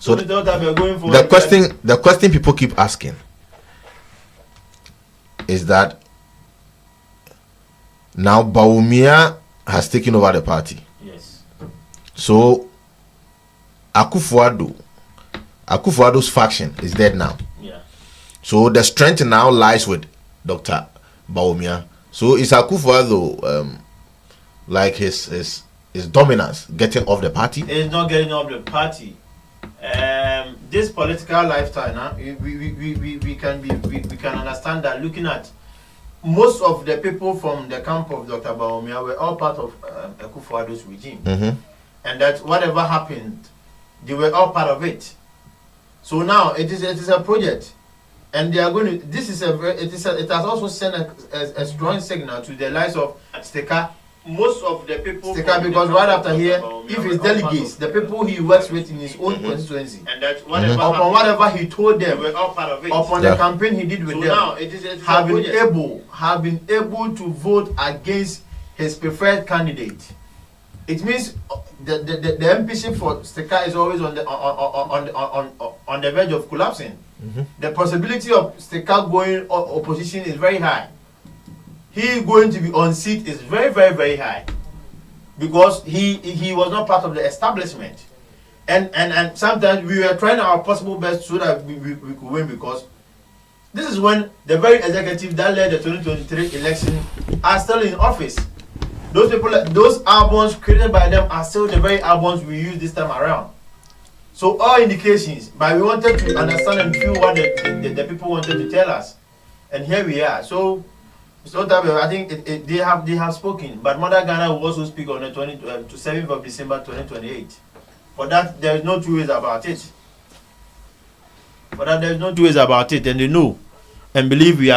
So the question people keep asking is that now Bawumia has taken over the party. Yes. So Akufo-Addo's faction is dead now. Yeah. So the strength now lies with Dr. Bawumia. So is Akufo-Addo like his dominance getting off the party? It's not getting off the party. This political lifestyle now, we can understand that looking at most of the people from the camp of Dr. Bawumia were all part of Akufo-Addo's regime. Mm-hmm. And that whatever happened, they were all part of it. So now it is a project, and they are going to. It has also sent a strong signal to the lives of Steka. Most of the people Steka, because right after here, if his delegates, the people he works with in his own constituency, and that whatever he told them, were all part of it. Upon the campaign he did with them, now have been able to vote against his preferred candidate. It means the MPC for Steka is always on the verge of collapsing. Mm-hmm. The possibility of Steka going opposition is very high. He going to be on seat is very, very, very high, because he was not part of the establishment, and sometimes we were trying our possible best so that we could win, because this is when the very executive that led the 2023 election are still in office. Those people, those albums created by them are still the very albums we use this time around. So all indications, but we wanted to understand and feel what the people wanted to tell us, and here we are. So I think they have spoken, but Mother Ghana will also speak on the 7th of December 2028. For that, there is no two ways about it. And they know and believe the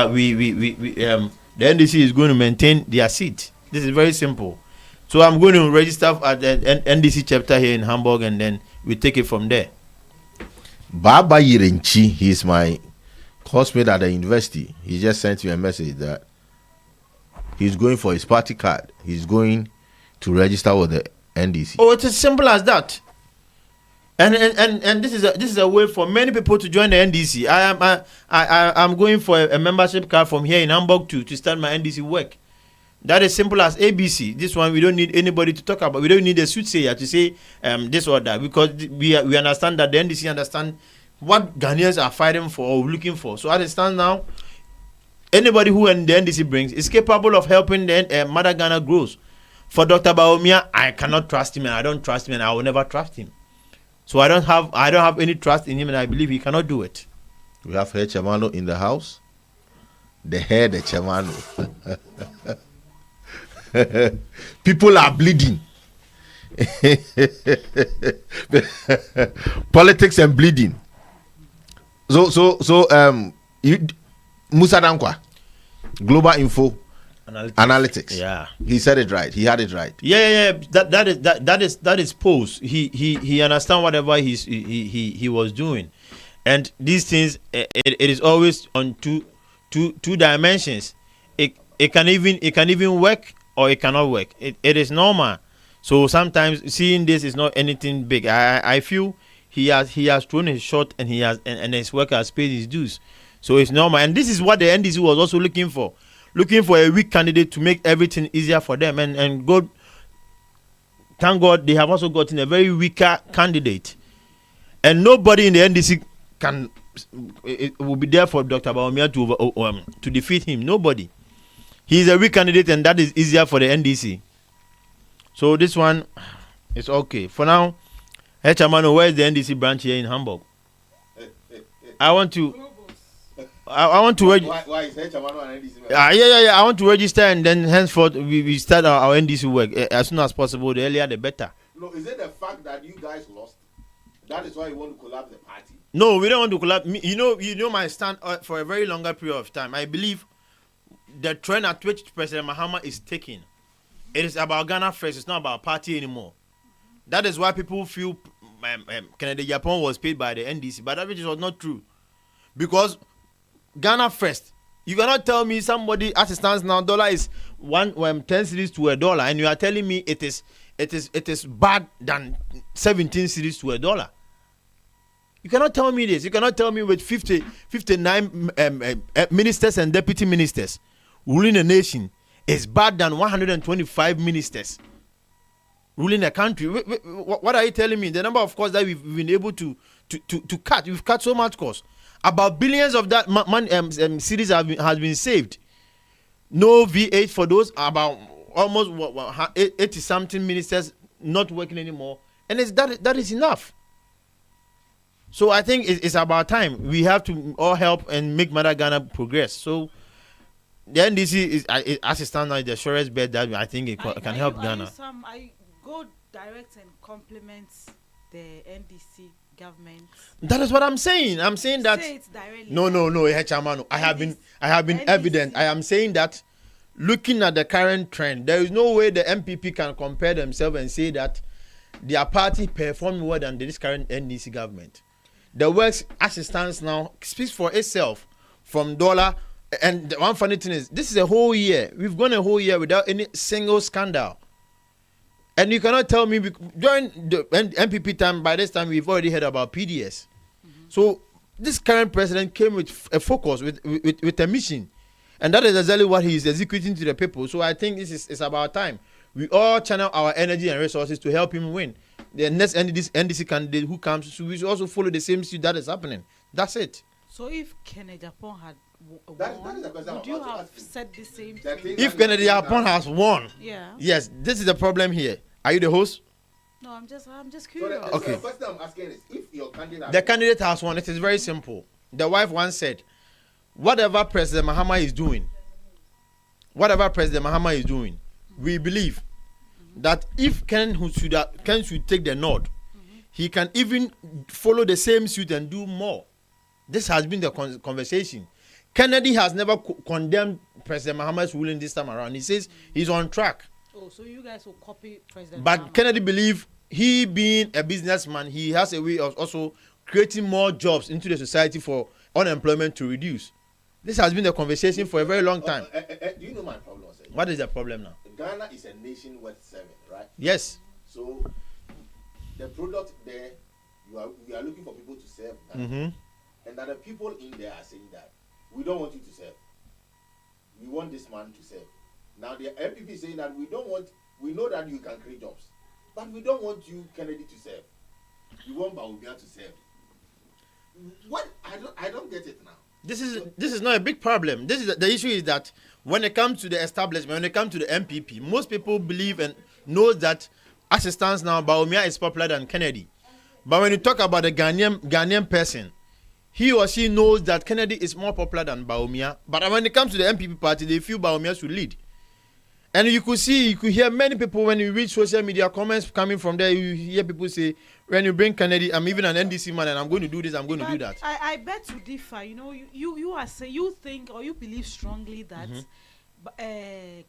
NDC is going to maintain their seat. This is very simple. So I'm going to register at the NDC chapter here in Hamburg, and then we take it from there. Baba Yirenchi, he's my classmate at the university. He just sent me a message that he's going for his party card. He's going to register with the NDC. Oh, it's as simple as that. And this is a way for many people to join the NDC. I'm going for a membership card from here in Hamburg to start my NDC work. That is simple as ABC. This one we don't need anybody to talk about. We don't need a soothsayer to say this or that, because we understand that the NDC understand what Ghanaians are fighting for or looking for. So as it stands now, anybody who the NDC brings is capable of helping the Mother Ghana grows. For Dr. Bawumia, I cannot trust him, and I don't trust him, and I will never trust him. So I don't have any trust in him, and I believe he cannot do it. We have Head Chamano in the house. The head Chamano. People are bleeding. Politics and bleeding. So Musa Dankwa, Global Info Analytics. Yeah, he said it right. He had it right. Yeah. That is pose. He understand whatever he was doing, and these things it is always on two dimensions. It can even work or it cannot work. It is normal. So sometimes seeing this is not anything big. I feel he has thrown his shot, and his work has paid his dues. So it's normal. And this is what the NDC was also looking for a weak candidate to make everything easier for them. And God, thank God, they have also gotten a very weaker candidate. And nobody in the NDC will be there for Dr. Bawumia to defeat him. Nobody. He is a weak candidate, and that is easier for the NDC. So this one is okay. For now, Hey Chamano, where is the NDC branch here in Hamburg? I want to register. Why is Hey Chamano an NDC branch? Yeah. I want to register, and then henceforth we start our NDC work as soon as possible. The earlier the better. No, is it the fact that you guys lost? That is why you want to collapse the party? No, we don't want to collapse. You know my stand for a very longer period of time. I believe the trend at which President Mahama is taking, it is about Ghana first. It's not about party anymore. That is why people feel Kennedy Japan was paid by the NDC, but that which was not true, because Ghana first. You cannot tell me somebody as it stands now, dollar is 10 cedis to $1, and you are telling me it is bad than 17 cedis to $1. You cannot tell me this. You cannot tell me with 59 ministers and deputy ministers ruling a nation is bad than 125 ministers ruling a country. What are you telling me? The number of costs that we've been able to cut, we've cut so much cost. About billions of that cities has been saved. No V8 for those, about almost 80 something ministers not working anymore, and that is enough. So I think it's about time we have to all help and make Mother Ghana progress. So the NDC is, as it stands now, the surest bet that I think it can help Ghana. I go direct and compliment the NDC government. That is what I'm saying. I'm saying that. Say it directly. No, Hechamano. I have been evident. I am saying that. Looking at the current trend, there is no way the MPP can compare themselves and say that their party performed more than this current NDC government. The works as it stands now speaks for itself from dollar. And the one funny thing is, this is a whole year. We've gone a whole year without any single scandal. And you cannot tell me, during the MPP time, by this time, we've already heard about PDS. So this current president came with a focus, with a mission. And that is exactly what he is executing to the people. So I think it's about time we all channel our energy and resources to help him win. The next NDC candidate who comes, so we should also follow the same suit that is happening. That's it. So if Kennedy Japan had won, would you have said the same thing? If Kennedy Japan has won, yeah. Yes, this is the problem here. Are you the host? No, I'm just curious. So the question I'm asking is, if your candidate, the candidate has won, it is very simple. The wife once said, whatever President Mahama is doing, we believe that if Ken should take the nod, he can even follow the same suit and do more. This has been the conversation. Kennedy has never condemned President Mahama's ruling this time around. He says he's on track. Oh, so you guys will copy President But Mahama. Kennedy believes, he being a businessman, he has a way of also creating more jobs into the society for unemployment to reduce. This has been the conversation for a very long time. Do you know my problem, sir? What is the problem now? Ghana is a nation worth serving, right? Yes. So the product there, we are looking for people to serve, and that the people in there are saying that we don't want you to serve. We want this man to serve. Now the MPP is saying that we know that you can create jobs, but we don't want you, Kennedy, to serve. We want Baubia to serve. What? I don't get it now. This is not a big problem. This is the issue is that when it comes to the establishment, when it comes to the MPP, most people believe and know that as it stands now, Baumia is popular than Kennedy. But when you talk about the Ghanaian person, he or she knows that Kennedy is more popular than Baumia. But when it comes to the MPP party, they feel Baumia should lead. And you could hear many people when you read social media comments coming from there. You hear people say, when you bring Kennedy, I'm even an NDC man and I'm going to do this, I'm going to do that. I bet to differ. You know, you are say you think or you believe strongly that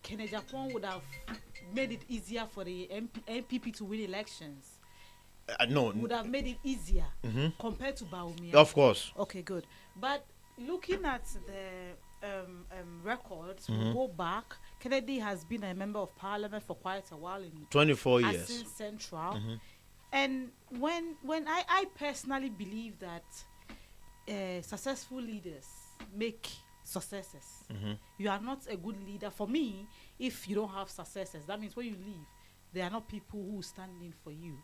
Kennedy Japan would have made it easier for the MPP to win elections. No. Would have made it easier compared to Baumia. Of course. Okay, good. But looking at the records, we go back. Kennedy has been a member of parliament for quite a while in 24 years. Asin Central. And when I personally believe that successful leaders make successes. You are not a good leader. For me, if you don't have successes, that means when you leave, there are not people who stand in for you.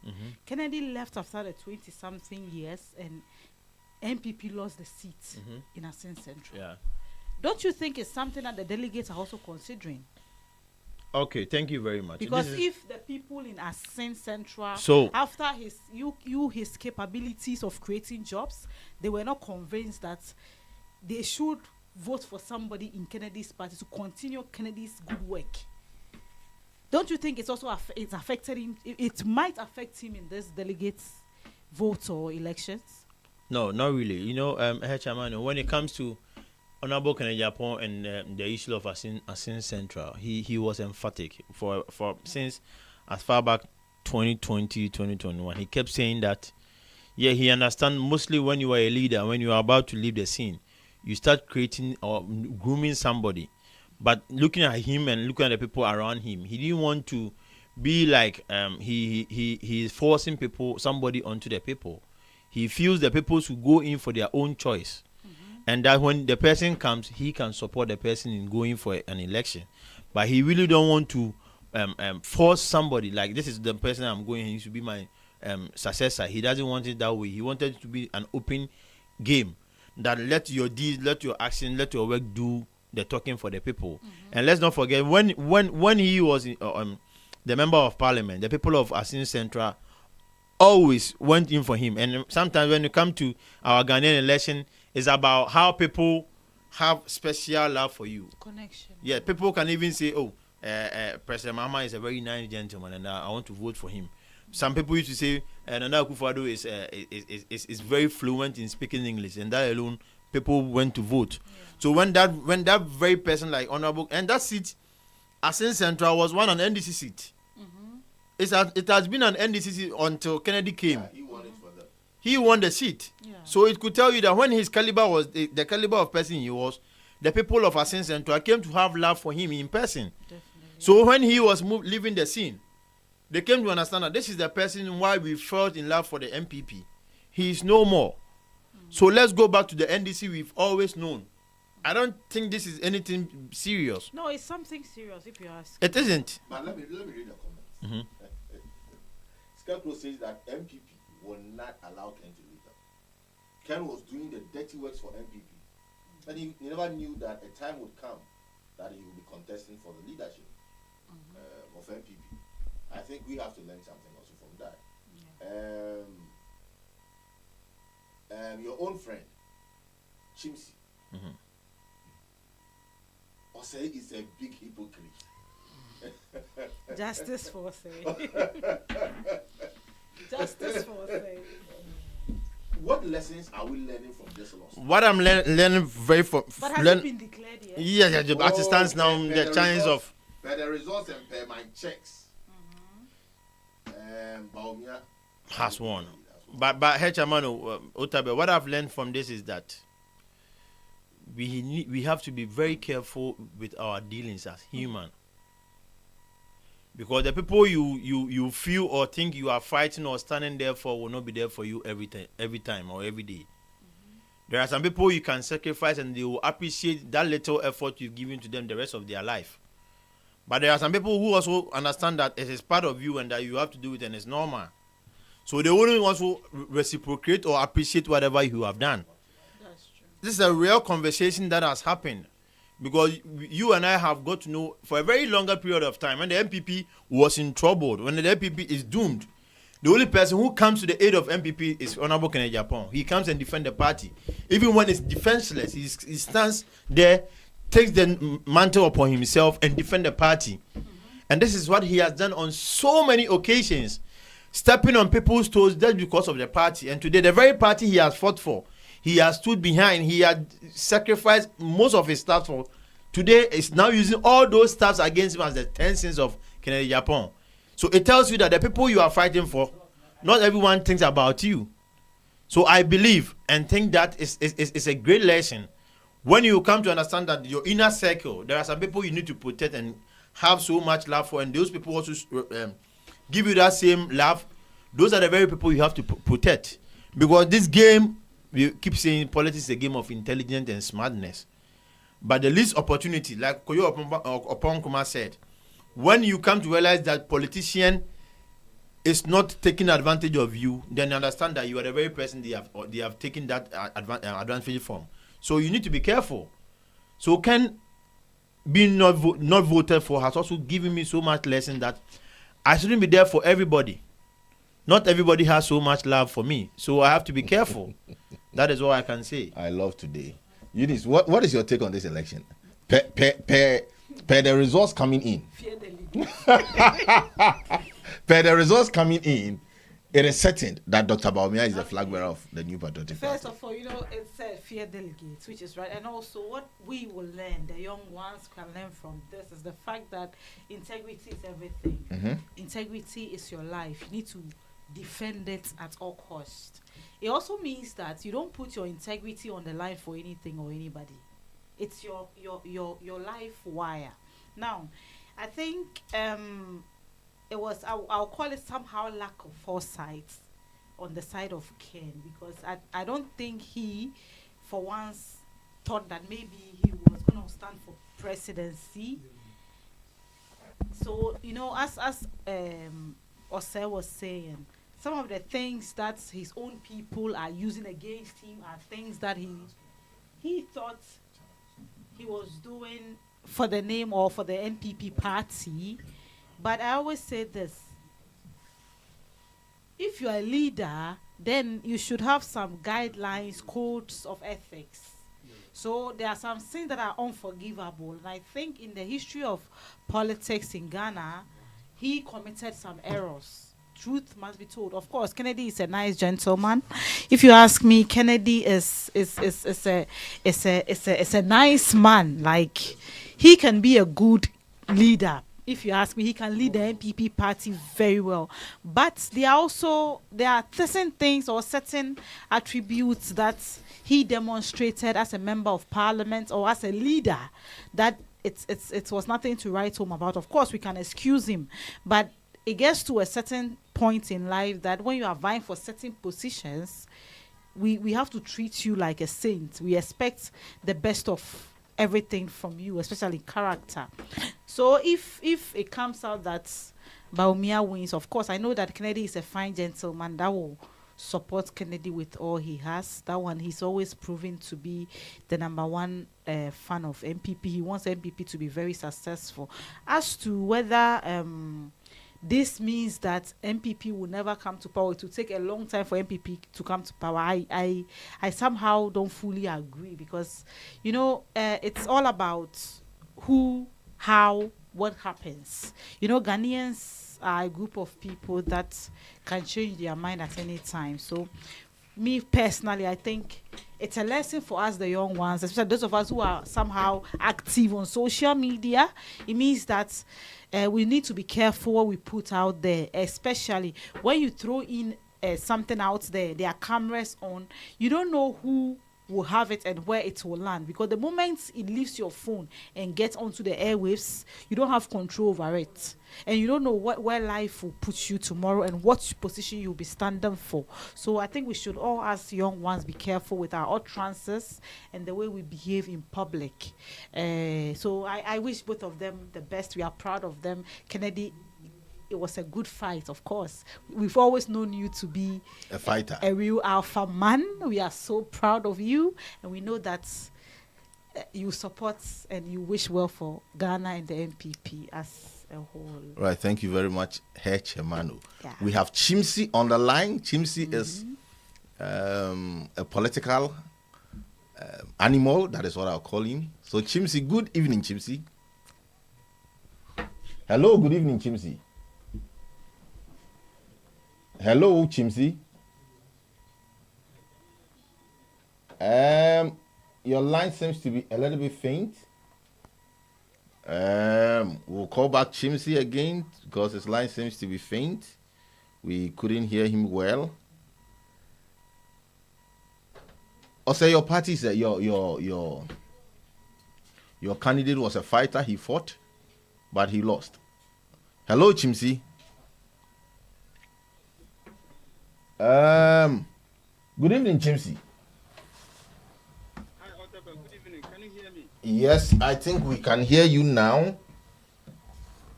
Kennedy left after the 20-something years, and MPP lost the seat in Asin Central. Yeah. Don't you think it's something that the delegates are also considering? Okay, thank you very much. Because if the people in Asin Central, after his capabilities of creating jobs, they were not convinced that they should vote for somebody in Kennedy's party to continue Kennedy's good work. Don't you think it's also it's affected him? It might affect him in this delegates' votes or elections. No, not really. You know, Hechamano, when it comes to Honorable Kennedy Japan and the issue of Asin Central, he was emphatic for since as far back 2020, 2021. He kept saying that, yeah, he understands mostly when you are a leader, when you are about to leave the scene, you start creating or grooming somebody. But looking at him and looking at the people around him, he didn't want to be like he is forcing somebody onto the people. he feels the people should go in for their own choice, and that when the person comes, he can support the person in going for an election. But he really don't want to force somebody like, this is the person I'm going, he should be my successor. He doesn't want it that way. He wanted it to be an open game, that let your deeds, let your action, let your work do the talking for the people. And let's not forget, when he was the member of parliament, the people of Asin Central always went in for him. And sometimes when you come to our Ghanaian election, it's about how people have special love for you. Connection. Yeah, people can even say, oh, President Mahama is a very nice gentleman, and I want to vote for him. Some people used to say Nana Akufo-Addo is very fluent in speaking English, and that alone, people went to vote. Yeah. So when that very person like Honorable, and that seat, Asin Central, was one an NDC seat. It has been an NDC seat until Kennedy came. Yeah, he won it for them. He won the seat. Yeah. So it could tell you that when his caliber was the caliber of person he was, the people of Asin Central came to have love for him in person. Definitely. So when he was leaving the scene, they came to understand that this is the person why we felt in love for the MPP. He is no more. So let's go back to the NDC we've always known. I don't think this is anything serious. No, it's something serious if you ask. It isn't. But let me read the comments. Scarecrow says that MPP will not allow Ken to lead them. Ken was doing the dirty works for MPP. And he never knew that a time would come that he would be contesting for the leadership of MPP. I think we have to learn something also from that. Yeah. Your own friend, Chimsi, Osei is a big hypocrite. Justice for Osei. Justice for Osei. What lessons are we learning from this loss? What I'm learning very from. But has it been declared yet? Yeah, as it stands now, the chance of. By the results and per my checks, Baumia has won. But Hechamano, Otabe, what I've learned from this is that we have to be very careful with our dealings as human. Because the people you feel or think you are fighting or standing there for will not be there for you every time or every day. There are some people you can sacrifice and they will appreciate that little effort you've given to them the rest of their life. But there are some people who also understand that it is part of you and that you have to do it and it's normal. So they wouldn't also reciprocate or appreciate whatever you have done. That's true. This is a real conversation that has happened. Because you and I have got to know for a very longer period of time when the MPP was in trouble, when the MPP is doomed, the only person who comes to the aid of MPP is Honorable Kennedy Japan. He comes and defends the party. Even when it's defenseless, he stands there, takes the mantle upon himself and defends the party. And this is what he has done on so many occasions, stepping on people's toes just because of the party. And today, the very party he has fought for, he has stood behind. He had sacrificed most of his staff for. Today is now using all those staffs against him as the 10 sins of Kennedy Japan. So it tells you that the people you are fighting for, not everyone thinks about you. So I believe and think that is a great lesson. When you come to understand that your inner circle, there are some people you need to protect and have so much love for, and those people also give you that same love. Those are the very people you have to protect. Because this game, we keep saying politics is a game of intelligence and smartness. But the least opportunity, like Koyo Oponkuma said, when you come to realize that politician is not taking advantage of you, then you understand that you are the very person they have taken that advantage from. So you need to be careful. So Ken being not voted for has also given me so much lesson that I shouldn't be there for everybody. Not everybody has so much love for me. So I have to be careful. That is all I can say. I love today. Eunice, what is your take on this election? Per the results coming in. Per the results coming in, it is certain that Dr. Baumia is the flag bearer of the new patriotic party. First of all, it said fear delegates, which is right. And also what we will learn, the young ones can learn from this, is the fact that integrity is everything. Integrity is your life. You need to defend it at all costs. It also means that you don't put your integrity on the line for anything or anybody. It's your life wire. Now, I think it was I'll call it somehow lack of foresight on the side of Ken, because I don't think he, for once, thought that maybe he was going to stand for presidency. So, as Osei was saying, some of the things that his own people are using against him are things that he thought he was doing for the name or for the NPP party. But I always say this: if you're a leader, then you should have some guidelines, codes of ethics. So there are some things that are unforgivable. And I think in the history of politics in Ghana, he committed some errors. Truth must be told. Of course, Kennedy is a nice gentleman. If you ask me, Kennedy is a nice man. Like, he can be a good leader. If you ask me, he can lead the NPP party very well. But there are certain things or certain attributes that he demonstrated as a member of parliament or as a leader that it was nothing to write home about. Of course, we can excuse him, but it gets to a certain point in life that when you are vying for certain positions, we have to treat you like a saint. We expect the best of everything from you, especially character. So if it comes out that Bawumia wins, of course, I know that Kennedy is a fine gentleman that will support Kennedy with all he has. That one, he's always proven to be the number one fan of MPP. He wants MPP to be very successful. As to whether this means that MPP will never come to power, it will take a long time for MPP to come to power, I somehow don't fully agree, because it's all about who, how, what happens. Ghanaians are a group of people that can change their mind at any time. So me personally, I think it's a lesson for us, the young ones, especially those of us who are somehow active on social media. It means that we need to be careful what we put out there, especially when you throw in something out there, there are cameras on. You don't know who will have it and where it will land, because the moment it leaves your phone and gets onto the airwaves, you don't have control over it, and you don't know where life will put you tomorrow and what position you'll be standing for. So I think we should all, as young ones, be careful with our utterances and the way we behave in public. So I wish both of them the best. We are proud of them. Kennedy, it was a good fight, of course. We've always known you to be a fighter, a real alpha man. We are so proud of you, and we know that you support and you wish well for Ghana and the MPP as a whole. Right, thank you very much, H. Emmanuel. Yeah. We have Chimsi on the line. Chimsi is a political animal, that is what I'll call him. So Chimsi, good evening, Chimsi. Hello, good evening, Chimsi. Hello, Chimsi. Your line seems to be a little bit faint. We'll call back Chimsi again because his line seems to be faint. We couldn't hear him well. Also, your party said your candidate was a fighter. He fought, but he lost. Hello, Chimsi. Good evening, Chimsi. Hi, Otaba. Good evening. Can you hear me? Yes, I think we can hear you now.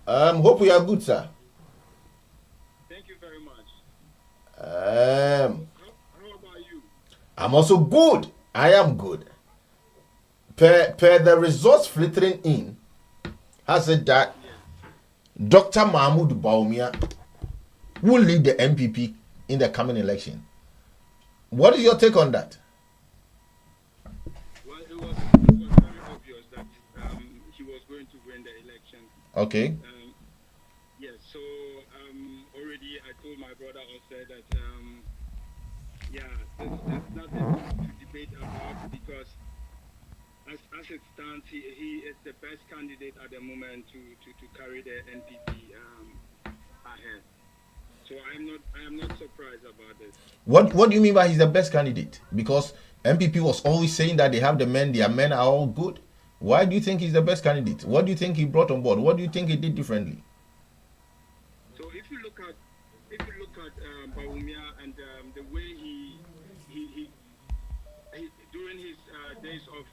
Hope you are good, sir. Thank you very much. How about you? I'm also good. I am good. Per the results filtering in, has said that Dr. Mahmoud Bawumia will lead the MPP in the coming election. What is your take on that? Well, it was very obvious that he was going to win the election. Okay. Yes, so already I told my brother also that there's nothing to debate about, because as it stands, he is the best candidate at the moment to carry the NPP ahead. So I am not surprised about this. What do you mean by he's the best candidate? Because MPP was always saying that they have the men, their men are all good. Why do you think he's the best candidate? What do you think he brought on board? What do you think he did differently? So if you look at Bawumia and the days of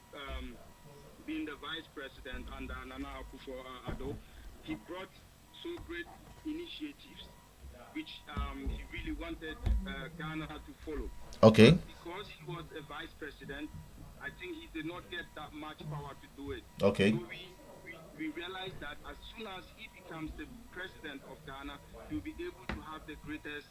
being the vice president under Nana Akufo-Addo, he brought so great initiatives which he really wanted Ghana to follow. Okay. But because he was a vice president, I think he did not get that much power to do it. Okay. So we realized that as soon as he becomes the president of Ghana, he'll be able to have the greatest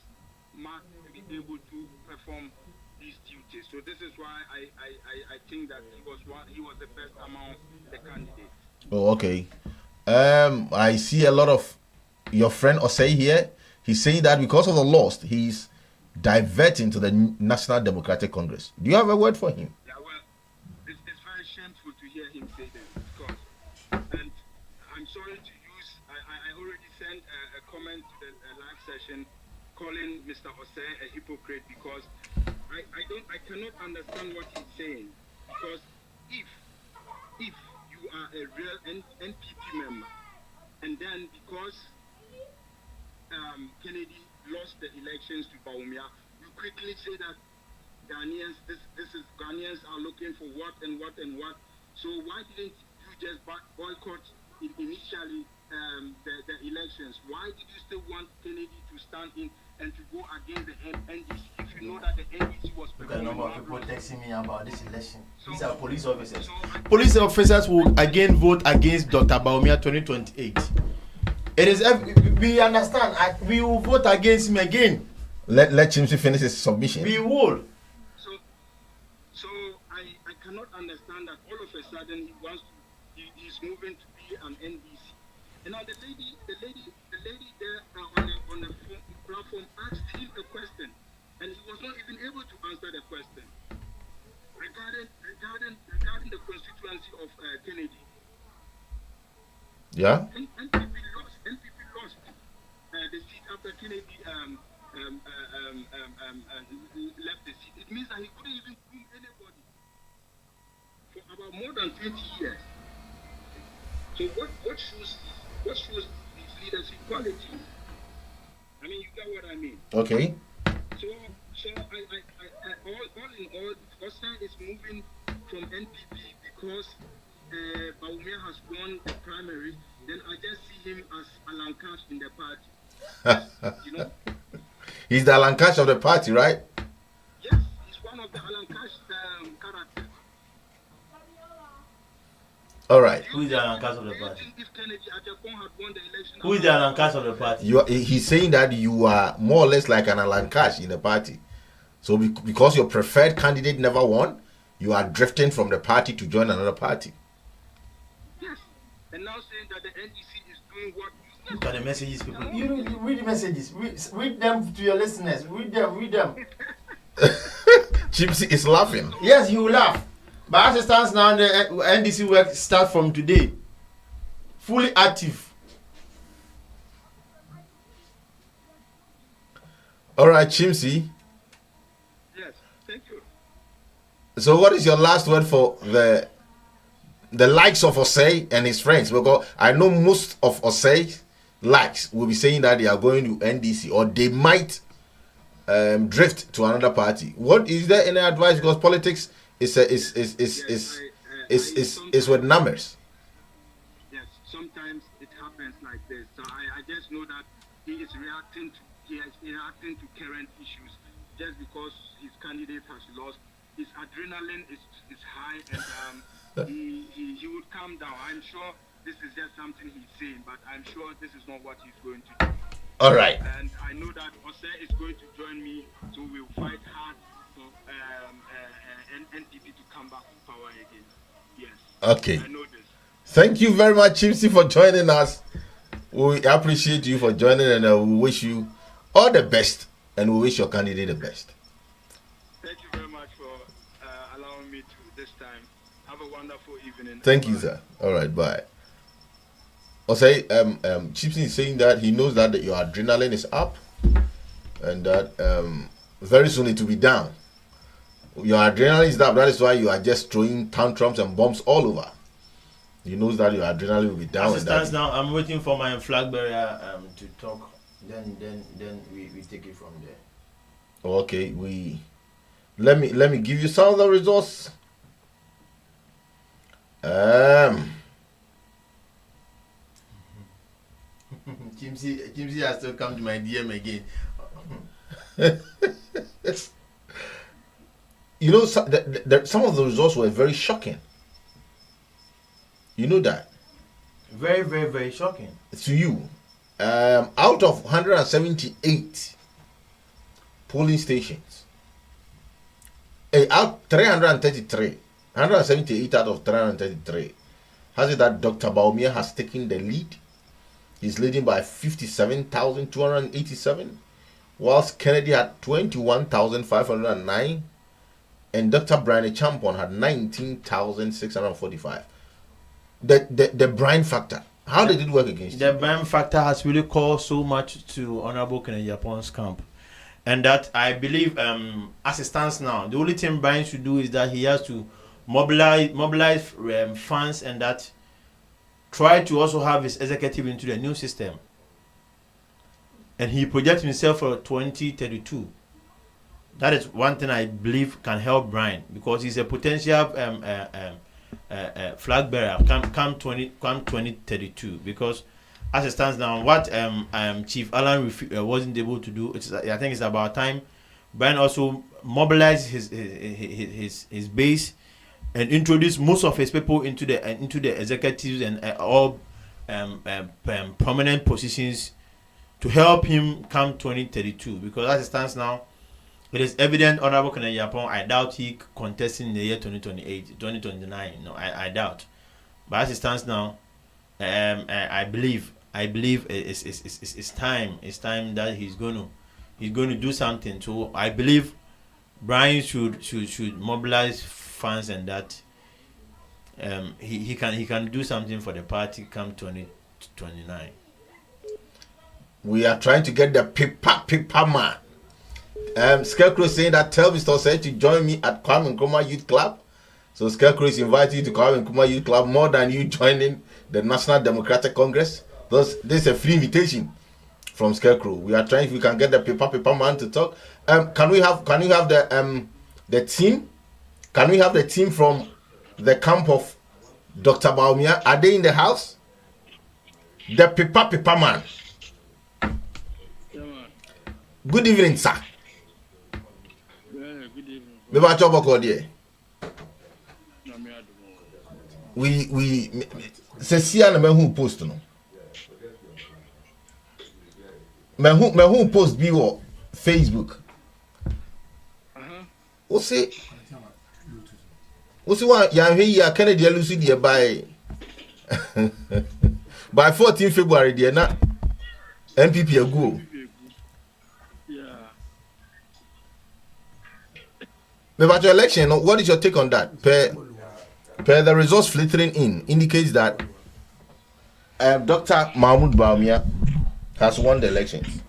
mark to be able to perform these duties. So this is why I think that he was the best among the candidates. Oh, okay. I see a lot of your friend Osei here. He's saying that because of the loss, he's diverting to the National Democratic Congress. Do you have a word for him? Yeah, well, it's very shameful to hear him say this because, and I'm sorry to use, I already sent a comment to the live session calling Mr. Osei a hypocrite because I cannot understand what he's saying because if you are a real NPP member and then because Kennedy lost the elections to Bawumia, you quickly say that Ghanaians, Ghanaians are looking for what and what and what. So why didn't you just boycott initially the elections? Why did you still want Kennedy to stand in and to go against the NDC if you know that the NDC was Look at the number of people marvelous? texting me about this election. These are So- police officers. so Police officers will again vote against Dr. Bawumia 2028. It is we understand. We will vote against him again. Let Chimsi finish his submission. We will. So I cannot understand that all of a sudden he's moving to be an NDC. And now the lady there on the platform asked him a question, and he was not even able to answer the question regarding the constituency of Kennedy. Yeah. NPP lost the seat after Kennedy left the seat. It means that he couldn't even groom anybody for about more than 20 years. So what shows his leadership quality? I mean, you get what I mean. Okay. So I all in all, Osei is moving from NPP because Bawumia has won the primary. Then I just see him as Alan Cash in the party. You know? He's the Alan Cash of the party, right? Yes, he's one of the Alan Cash characters. All right. Who is the Alan Cash of the Do you party? think if Kennedy Ajapong had won the election? Who is the Alan Cash of the party? He's saying that you are more or less like an Alan Cash in the party. So because your preferred candidate never won, you are drifting from the party to join another party. Yes, and now saying that the NDC is doing what? Look at the messages people. You read the messages. Read them to your listeners. Read them. Chipsy is laughing. Yes, you will laugh. But as it stands now, the NDC work starts from today. Fully active. All right, Chimsy. Yes, thank you. So what is your last word for the likes of Osei and his friends? Because I know most of Osei's likes will be saying that they are going to NDC or they might drift to another party. What is there any advice? Because politics is with numbers. Yes, sometimes it happens like this. So I just know that he is reacting to current issues just because his candidate has lost. His adrenaline is high and he would calm down. I'm sure this is just something he's saying, but I'm sure this is not what he's going to do. All right. And I know that Osei is going to join me, so we'll fight hard for NPP to come back to power again. Yes. Okay. I know this. Thank you very much, Chimsy, for joining us. We appreciate you for joining, and we wish you all the best, and we wish your candidate the best. Thank you very much for allowing me to this time. Have a wonderful evening. Thank you, Bye. sir. All right, bye. Osei, Chipsy is saying that he knows that your adrenaline is up, and that very soon it will be down. Your adrenaline is up. That is why you are just throwing tantrums and bombs all over. He knows that your adrenaline will be down. As it and stands that now, I'm waiting for my flag bearer to talk. Then we take it from there. Okay, let me give you some of the results Kimsey has to come to my DM again. You know, some of the results were very shocking. You know that? Very, very, very shocking. To you. Out of 178 polling stations, out 333, 178 out of 333, has it that Dr. Baumia has taken the lead. He's leading by 57,287, whilst Kennedy had 21,509, and Dr. Brian Champon had 19,645. The Brian factor. How did it work against the Brian factor has really caused so much to Honorable Kennedy Japon's camp, and that I believe, as it stands now, the only thing Brian should do is that he has to mobilize funds, and that try to also have his executive into the new system, and he projects himself for 2032. That is one thing I believe can help Brian, because he's a potential flag bearer come 2032, because as it stands now, what Chief Alan wasn't able to do, I think it's about time Brian also mobilized his base and introduce most of his people into the executives and all prominent positions to help him come 2032, because as it stands now, it is evident Honorable Kennedy Japan, I doubt he contesting in the year 2028, 2029. No, I doubt. But as it stands now, I believe it's time. It's time that he's going to do something. So I believe Brian should mobilize funds, and that he can do something for the party come 2029. We are trying to get the paper man. Scarecrow saying that tell Mr. Osei to join me at Kwame Nkrumah Youth Club. So Scarecrow is inviting you to Kwame Nkrumah Youth Club more than you joining the National Democratic Congress. This is a free invitation from Scarecrow. We are trying, if we can get the paper man to talk. Can we have the team? Can we have the team from the camp of Dr. Baumia? Are they in the house? The paper man. Good evening, sir. We Cecia na me who post no. Me who post bi wo Facebook. O say wa ya hwe ya Kennedy Alusi de by by 14 February de na MPP agu. About your election, what is your take on that? Per the results filtering in indicates that Dr. Mahmoud Baumia has won the elections.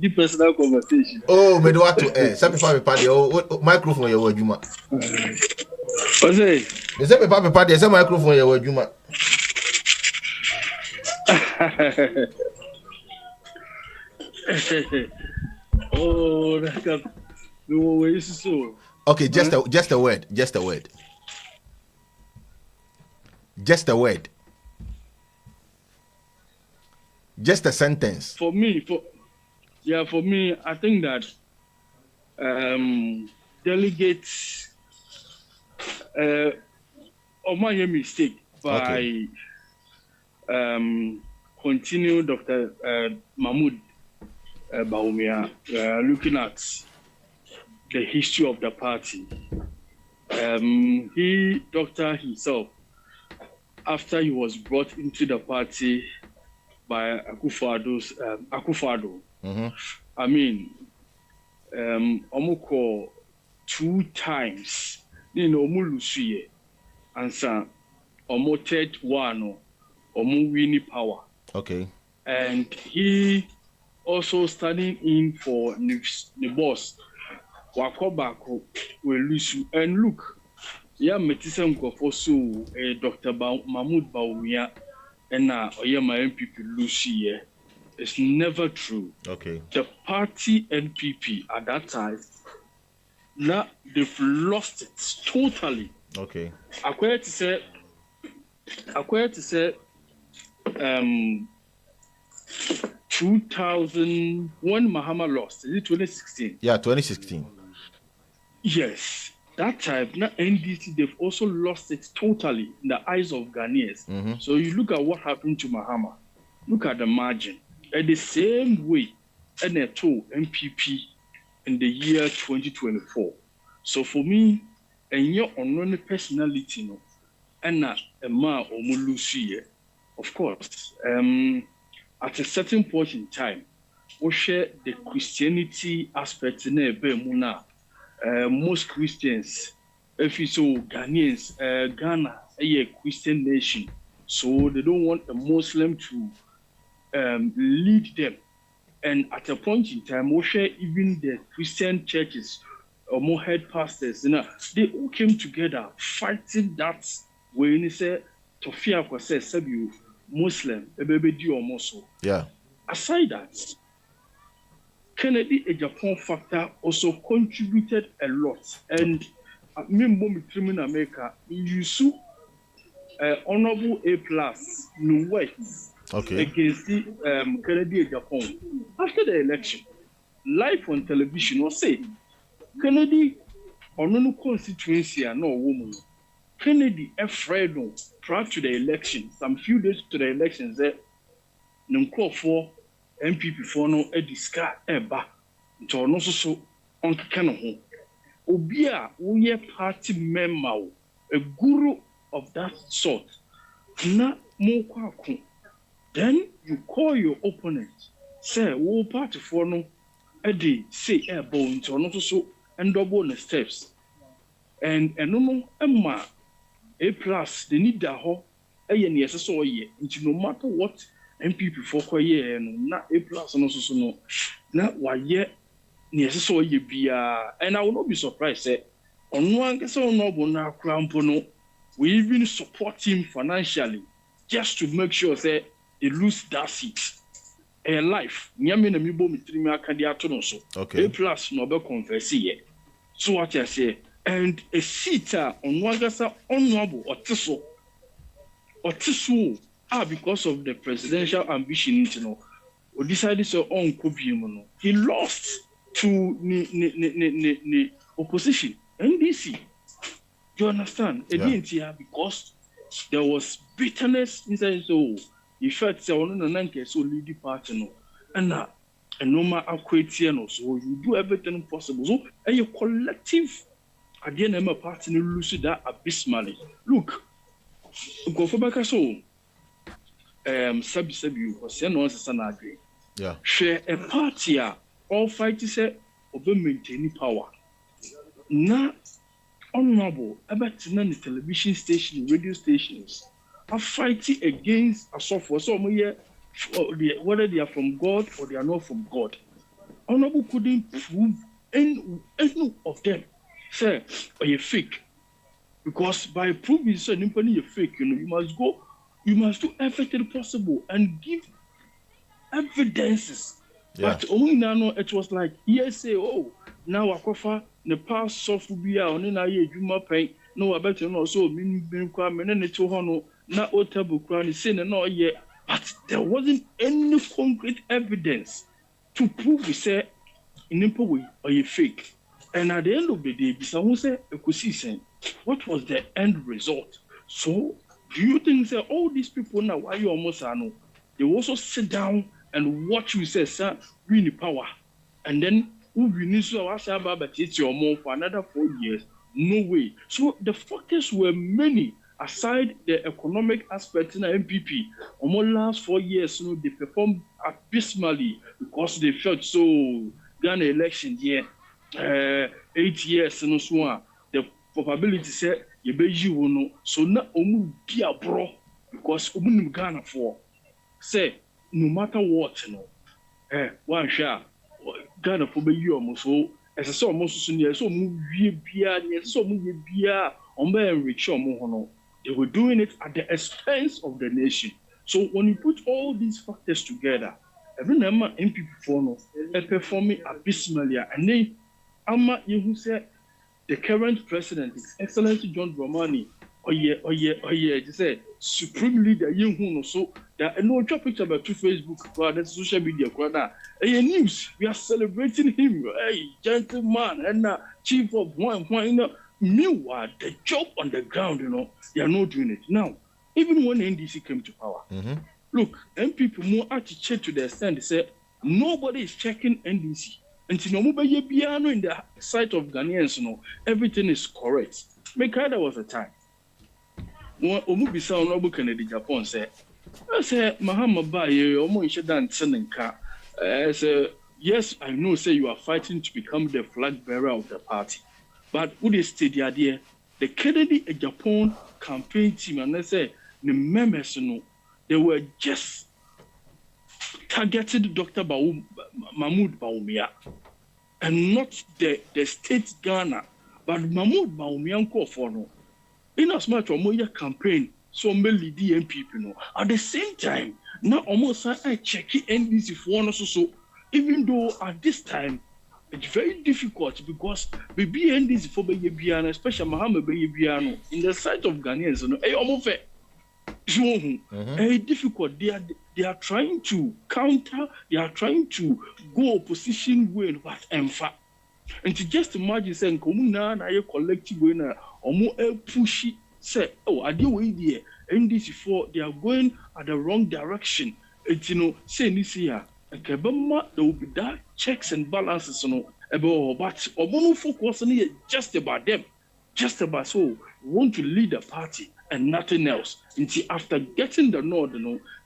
Deep personal conversation. Oh, me do what to some people party microphone your Juma. What's it? They say paper party, say microphone your Juma. Oh, that got no way so. Okay, just a word. Just a sentence. For me, I think that delegates my mistake by continue Dr. Mahmoud Baumia, looking at the history of the party. Doctor himself, after he was brought into the party by Akufo-Addo, I mean, Omoko 2 times, Omulusuye, and third one, winning power. Okay. And he also standing in for the boss. Wakobako will lose. And look, Metisen Kofosu, Dr. Mahmoud Baumia, and my MPP Lucy. It's never true. Okay. The party NPP at that time, now they've lost it totally. Okay. Acquired to say, 2000 when Mahama lost, is it 2016? Yeah, 2016. Yes, that time, now NDC, they've also lost it totally in the eyes of Ghanaians. Mm-hmm. So you look at what happened to Mahama, look at the margin. And the same way, NETO MPP in the year 2024. So for me, and your own personality, no, and a ma or mulusi, of course, at a certain point in time, we share the Christianity aspect in a muna. Most Christians, if you so Ghanaians, Ghana, a Christian nation, so they don't want a Muslim to lead them. And at a point in time, we share even the Christian churches or more head pastors, they all came together fighting that way. And say, Tofia Kwase Sabu Muslim, a baby do almost. Yeah. Aside that, Kennedy, a Japan factor, also contributed a lot. And me, in America, you saw honorable A+ no words against the Kennedy, Japan. After the election, live on television, was say Kennedy, on no constituency, no woman. Kennedy, afraid prior to the election, some few days to the elections, no call for MPP for no ediska eba to no so on kano ho obi a wo party member a guru of that sort na mo kwako then you call your opponent say wo party for no edi say eba to no so and double the steps and no emma A+ the need da ho eye ne yese so ye no matter what MPP for kwaye no na A+ no so no na waye ne so ye bia and I will not be surprised say ono ankese ono obo na akrampo no we even support him financially just to make sure say they lose that seat a life nyame na mi bo mitiri aka dia to no so okay. A+ no be confess ye so what I say and a seat ono ankese ono obo otiso because of the presidential ambition, we decided to he lost to the opposition, NDC. Do you understand? Yeah. Because there was bitterness inside, so he felt so lead the party, and no matter so you do everything possible. So a collective at the end of my party lose that abysmally. Look, go for back so. Sabi was no agree. Yeah. Share a party all fight say over maintaining power. Na honorable about the television station, radio stations are fighting against a software. So whether they are from God or they are not from God. Honorable couldn't prove any of them say are you fake. Because by proving so you're fake, you must do everything possible and give evidences. Yeah. But only now it was like, yes, say, oh, now Wakofa, the past software, only now you my pain. No, I better not so mean crime and it to not all taboo crime, saying no yet. But there wasn't any concrete evidence to prove we say in Impowe or you fake. And at the end of the day, someone said, what was the end result? So, do you think that all these people now, why you almost know, they also sit down and watch you say, sir, we need power. And then, we need to it's your more for another 4 years. No way. So the factors were many aside the economic aspect in the MPP. Almost last 4 years, they performed abysmally because they felt so Ghana election, 8 years, so the probability said, you be you no so na omu dia bro because omu Ghana for say no matter what one share Ghana for be you almost so as a so almost so near so mu wie bia near so mu wie bia on be enrich omo hono they were doing it at the expense of the nation. So when you put all these factors together, every number MPP for no performing abysmally and then ama you say the current president, His Excellency John Dramani, just say supreme leader you who so that no picture about to Facebook or social media news we are celebrating him, hey gentleman and chief of one meanwhile the job on the ground, they are not doing it now. Even when NDC came to power, look, MPP more attitude to the extent they say nobody is checking NDC. Until no piano in the sight of Ghanaians, everything is correct. Make there was a time. When Omubisa Honorable Kennedy Japan said, I said, Mahama Baye, Omo Ishadan Senenka. I said, yes, I know, say you are fighting to become the flag bearer of the party. But who they stay the idea? The Kennedy Japan campaign team, and they say, the members, they were just targeted Dr. Mahmoud Bawumia and not the state Ghana, but Mahmoud Bawumia for no. In as much as Moya campaign, so many DMP, at the same time, now almost I check NDC for so even though at this time it's very difficult because baby NDC for Bayibiano, especially Muhammad Bayibiano, in the sight of Ghanaians, difficult. They are trying to counter, they are trying to go opposition way, but in fact, and to just imagine saying, Komuna na ye collective way na omo pushy say, oh, I deal with the NDC for they are going at the wrong direction. It's say this year, there will be that checks and balances, about but omo focus on just about them, just about so we want to lead the party and nothing else. Until after getting the nod,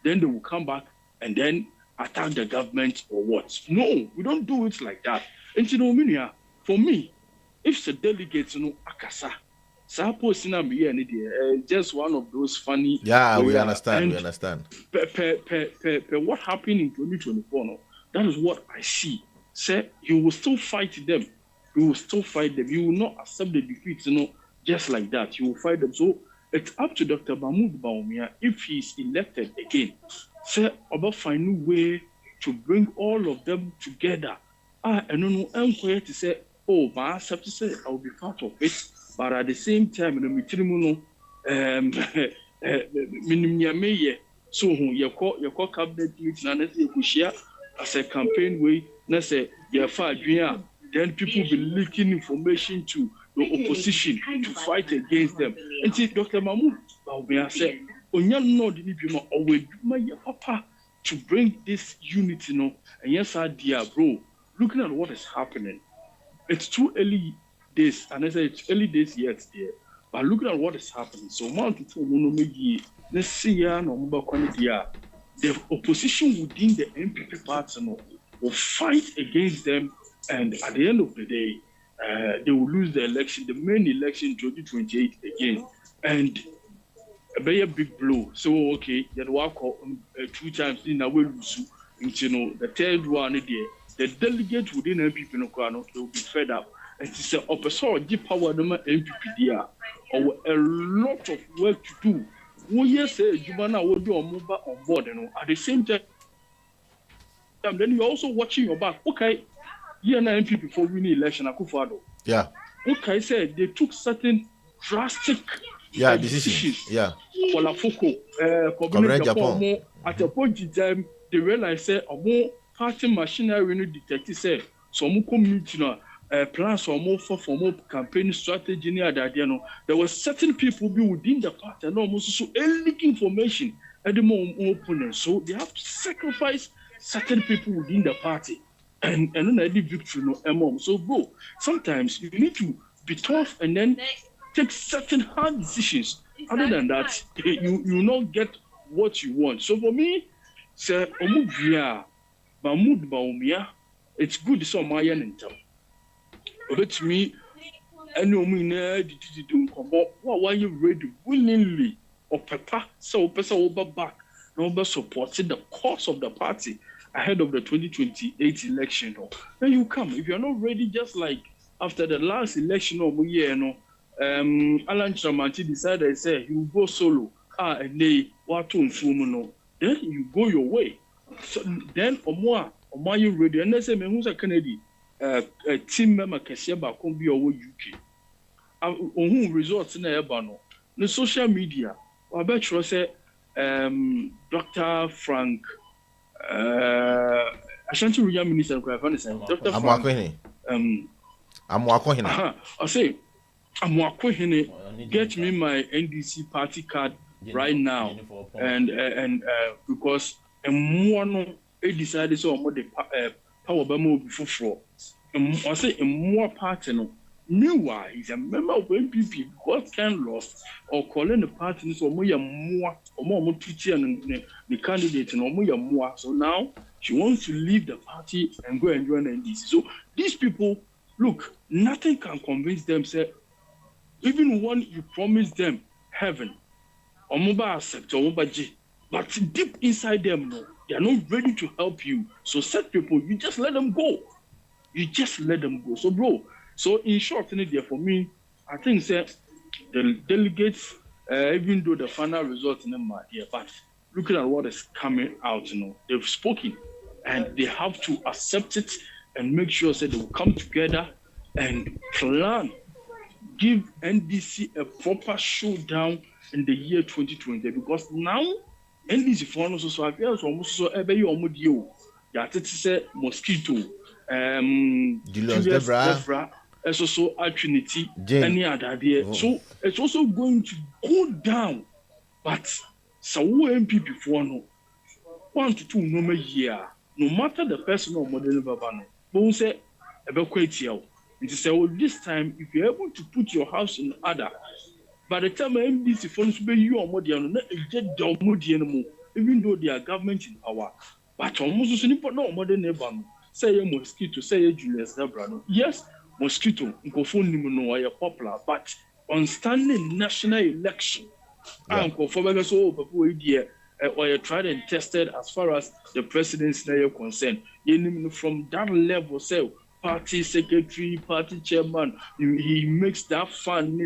then they will come back and then attack the government or what? No, we don't do it like that. And for me, if the delegates akasa, just one of those funny. Yeah, we understand. We understand. What happened in 2024? That is what I see. Say you will still fight them. You will still fight them. You will not accept the defeat. Just like that. You will fight them. So it's up to Dr. Mahmoud Bawumia if he's elected again. Say about finding a way to bring all of them together. And I'm going to say, oh, my accept to say I will be part of it. But at the same time, so you call cabinet meeting and you share as a campaign way. Let's say then people be leaking information to the opposition to fight against them. And see, Dr. Mahmoud Bawumia said, papa to bring this unity, and yes, dear bro, looking at what is happening, it's too early days, and I say it's early days yet there. But looking at what is happening, so let's see, the opposition within the MPP party will fight against them, and at the end of the day, they will lose the election, the main election in 2028 again, and a very big blow. So okay, then walk 2 times in a way lose. The third one the delegates within MPP they will be fed up. And it's a opposite deep power MPP there, or a lot of work to do. Yes, Jumana will do a move on board, at the same time, then you're also watching your back. Okay, you're not MPP for winning election. Yeah. Okay, said they took certain drastic decisions. Yeah. For La Foucault, Japan, at a point in time, they realized that more party machinery detected say some community plans for more campaign strategy near that. There were certain people be within the party and almost so leaking information at the more opponents. So they have to sacrifice certain people within the party and then the victory So bro, sometimes you need to be tough and then take certain hard decisions. Other than that, you will not get what you want. So for me, say Mahmoud Bawumia, it's good to see my and tell. But me, why you ready willingly or papa so over back, no supporting the cause of the party ahead of the 2028 election. Then you come. If you're not ready, just like after the last election of the year, Alan Chamanti decided, say he will go solo. And they then you go your way. So then omo you ready and say me who say Kennedy team member kese ba kon bi owo UK ohun results na e ba no the social media I bet you say Dr. Frank Ashanti Regional Minister Dr. Frank Amwakohene. I say Amwakohene get me my NDC party card right now and because no decided so more the power by more before I say more party no meanwhile he's a member of NPP because can lost or calling the party so more or more teacher and the candidate and more so now she wants to leave the party and go and join NDC. So these people, look, nothing can convince them say even when you promise them heaven or mobile accept or mobile G, but deep inside them no, they are not ready to help you. So such people, you just let them go. You just let them go. So bro, so in short, for me, I think say the delegates, even though the final result in them are here, but looking at what is coming out, they've spoken and they have to accept it and make sure that they will come together and plan, give NDC a proper showdown in the year 2020 because now NDC for us so I feel almost so every omodio ya say mosquito Julius Debra so Trinity any other there so it's also going to go down but so MPP for no 1 to 2 no year no matter the person or model baba no but say ebe kwetiao it is say this time if you're able to put your house in order by the time MDC funds be you or model no get down model even though they are government in power but almost so no model neighbor say mosquito say Julius Debra no yes mosquito nkofo nim no are popular but on standing national election nkofo be so people we there or tried and tested as far as the presidency are concerned from that level say party secretary party chairman he makes that fun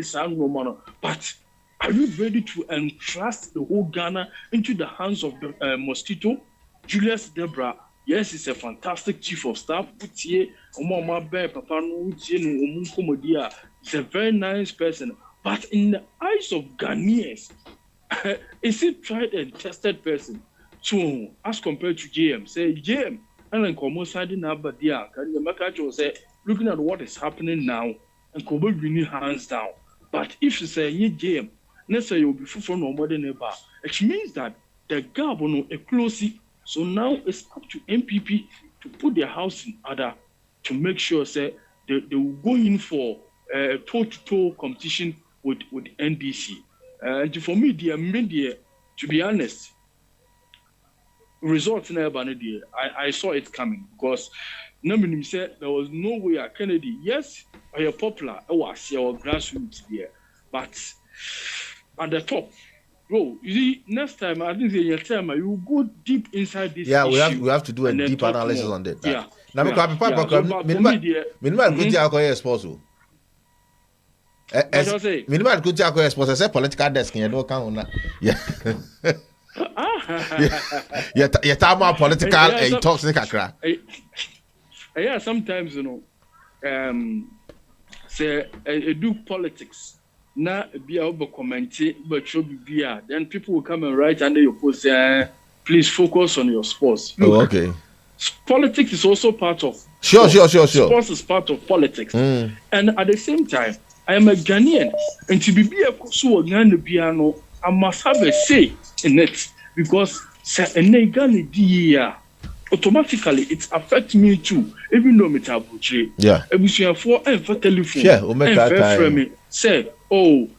but are you ready to entrust the whole Ghana into the hands of the mosquito Julius Debra? Yes, he's a fantastic chief of staff. He's a very nice person. But in the eyes of Ghanaians, is he tried and tested person? So, as compared to JM, say JM, and then come outside in Abadia, say, looking at what is happening now, and Kobe bringing hands down. But if you say JM, let's say you'll be full from no more than a bar, it means that the gap will not a close. So now it's up to MPP to put their house in order to make sure say they will go in for toe-to-toe competition with NDC. And for me, the media, to be honest, results never I saw it coming because nobody said there was no way at Kennedy. Yes, I am popular. I was your grassroots there, but at the top. Bro, you see, next time I think your time you go deep inside this. Yeah, issue we have to do a deep analysis on that. Yeah. Now minimal good alcohol exposure. Minimal good alcohol exposure. Say political desk you know can yeah. Yeah, talk about political talks in kakra. Yeah, sometimes say do politics. Na be able to comment, but then people will come and write under your post. Please focus on your sports. Look, okay. Politics is also part of. Sure. Sports is part of politics, and at the same time, I am a Ghanaian, and to be a Kosovo piano, I must have a say in it because automatically it affects me too, even though it's a yeah. For telephone, yeah, say,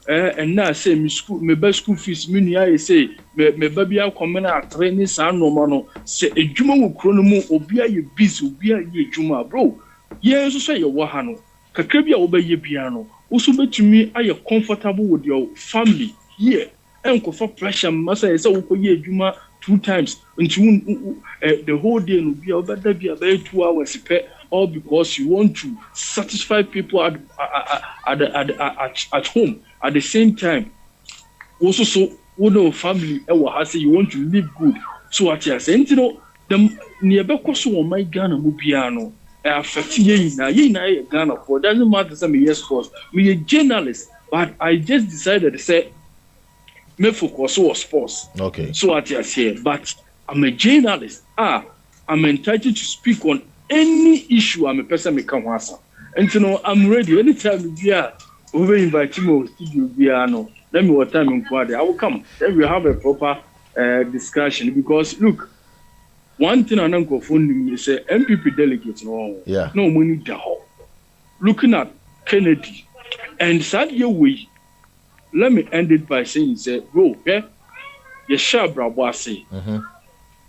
and now say me best school fees, me say, me baby I come in at training san no mano, say a juma will chronomo, obia ye busy, obia ye juma, bro. Yeah, so say your wahano, kakabia obey ye piano, also bet to me, are you comfortable with your family here? And for pressure, massa is so ye juma 2 times until the whole day will be over there, be about 2 hours, all because you want to satisfy people at home. At the same time, also so family, you want to live good. So what you are saying, the nearby course of my Ghana Mubiano. Affect ye Ghana for doesn't matter some years course. Me a journalist, but I just decided to say me focus on sports. Okay. So what I say, but I'm a journalist. I'm entitled to speak on any issue I'm a person me come answer. And you know, I'm ready anytime we are over invite me to studio no. Let me what time in Kwade. I will come. Then we have a proper discussion because look, one thing I know go phone me say MPP delegates no. Yeah. No money the whole. Looking at Kennedy and sad your way. Let me end it by saying say, bro, yeah, you shall brabo say.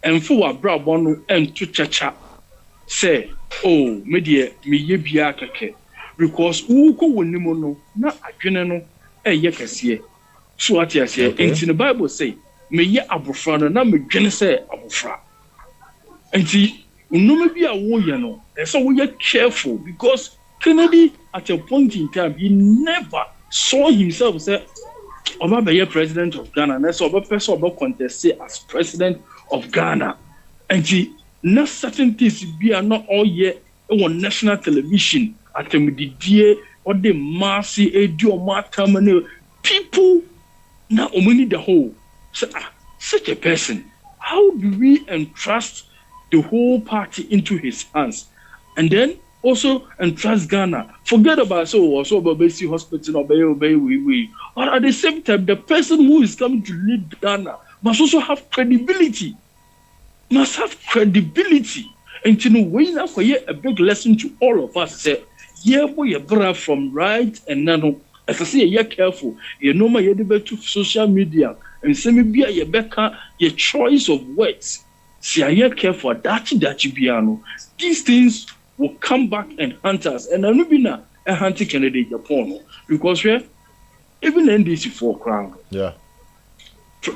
And for what brabo no and to chacha say, oh, media me ye bia keke. Because who go winimo no na adwene no ye kese. So what you say, in the Bible say, me ye abofra no na me dwene say abofra. And see, no me be a warrior no. And so we are careful because Kennedy at a point in time he never saw himself say Oba be president of Ghana. And so Oba person Oba contest as president of Ghana. And see, not certain things be are not all yet on national television at the day or the massy edu matamane people now only the whole. So, such a person, how do we entrust the whole party into his hands? And then also entrust Ghana. Forget about Basic Hospital obey we. But at the same time, the person who is coming to lead Ghana must also have credibility. Must have credibility. And you know, we now a big lesson to all of us. Say, yeah, boy, brother from right and now. As I say, you're careful. You know, my debate to social media and say maybe you better your choice of words. See, you're careful. That you piano. These things will come back and hunt us. And I'm not being a hunting candidate Japan because we're even NDC for crown. Yeah.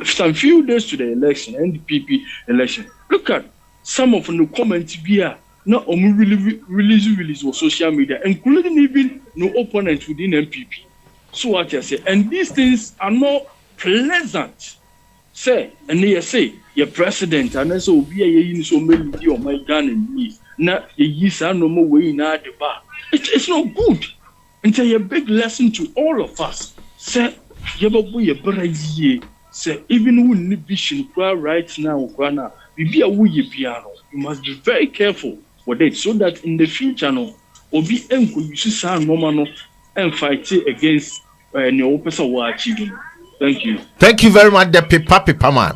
Some few days to the election, NDP election. Look at some of the comments here. Not only release on social media, including even no opponent within MPP. So what I say, and these things are not pleasant. Say, and they say, your president, and then so be a so many on my gun and me. Not a yes, I no more way in the bar. It's not good. And tell a big lesson to all of us. Say, you boy a brave. Say, even when the vision right now, we be a wee piano. You must be very careful with it so that in the future, no, or be you see some normal and fight against your person who are achieving. Thank you. Thank you very much, the paper man.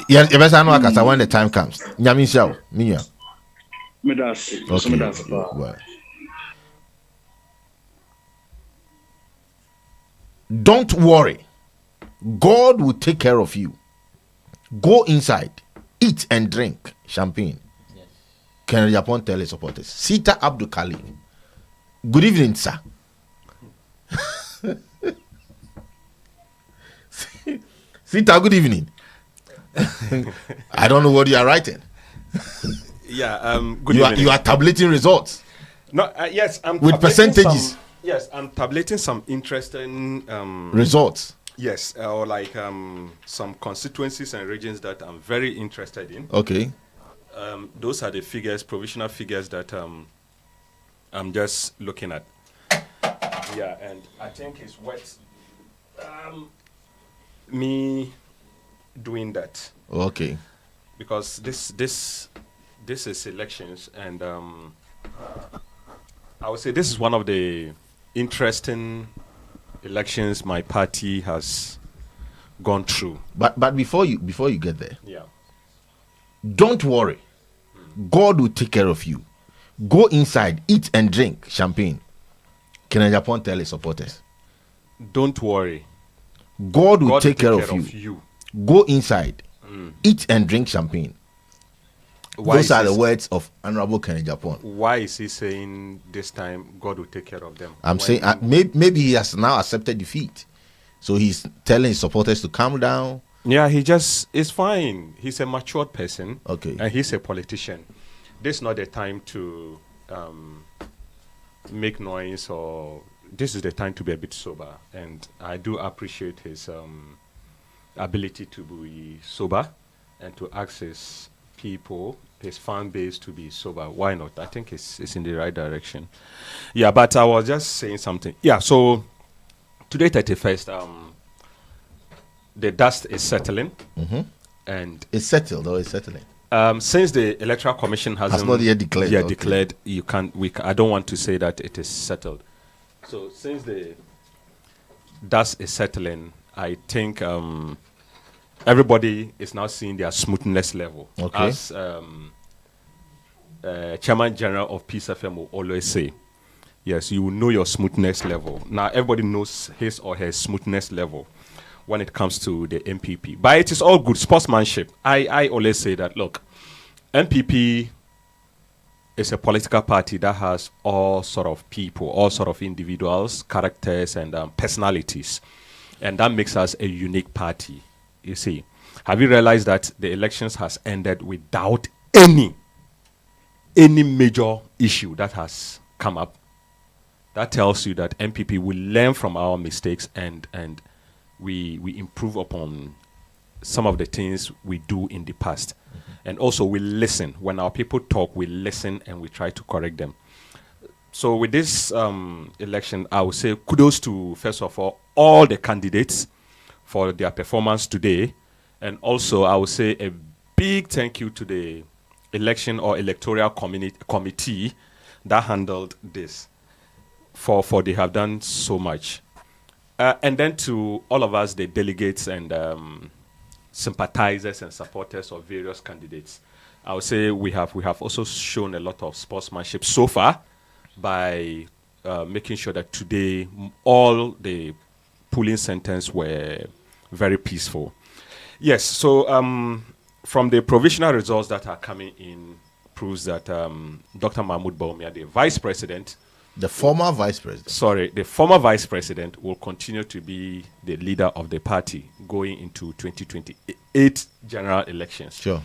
You better know because when the time comes. Nyamin show, Mia. Okay. Well. Don't worry. God will take care of you. Go inside, eat and drink champagne. Yes. Can Japan tell his supporters? Sita Abdul Khalid. Good evening, sir. Sita, good evening. I don't know what you are writing. Yeah, good evening. You are tabulating results. No, yes, I'm with percentages. Yes, I'm tabulating some interesting results. Yes, or like some constituencies and regions that I'm very interested in. Okay. Those are the figures, provisional figures that I'm just looking at. Yeah, and I think it's worth me doing that. Okay. Because this is elections, and I would say this is one of the interesting elections my party has gone through. But before you get there, yeah, don't worry. God will take care of you. Go inside, eat and drink champagne. Can Japan tell his supporters? Don't worry. God will take care of you. Go inside, eat and drink champagne. Those are the words of Honorable Kenny Japan. Why is he saying this time God will take care of them? I'm saying maybe he has now accepted defeat. So he's telling his supporters to calm down. Yeah, it's fine. He's a matured person. Okay. And he's a politician. This is not the time to make noise, or this is the time to be a bit sober. And I do appreciate his ability to be sober and to ask his people, his fan base to be sober. Why not? I think it's in the right direction. Yeah, but I was just saying something. Yeah, so today 31st, the dust is settling, and It's settled or it's settling. since the Electoral Commission hasn't not yet declared, Yeah, okay. declared. You can't. I don't want to say that it is settled. So since the dust is settling, I think everybody is now seeing their smoothness level. Okay. As Chairman General of Peace FM will always say, yes, you will know your smoothness level. Now everybody knows his or her smoothness level when it comes to the MPP. But it is all good sportsmanship. I always say that, look, MPP is a political party that has all sort of people, all sort of individuals, characters, and personalities. And that makes us a unique party, you see. Have you realized that the elections has ended without any major issue that has come up? That tells you that MPP will learn from our mistakes and we improve upon some of the things we do in the past. And also we listen. When our people talk, we listen and we try to correct them. So with this election, I would say kudos to, first of all the candidates for their performance today. And also I would say a big thank you to the election or electoral committee that handled this. For they have done so much. And then to all of us, the delegates and sympathizers and supporters of various candidates, I would say we have also shown a lot of sportsmanship so far by making sure that today all the polling centers were very peaceful. Yes, so from the provisional results that are coming in proves that Dr. Mahmoud Bawumia, the vice president, The former vice president. the former vice president will continue to be the leader of the party going into 2028 general elections. Sure.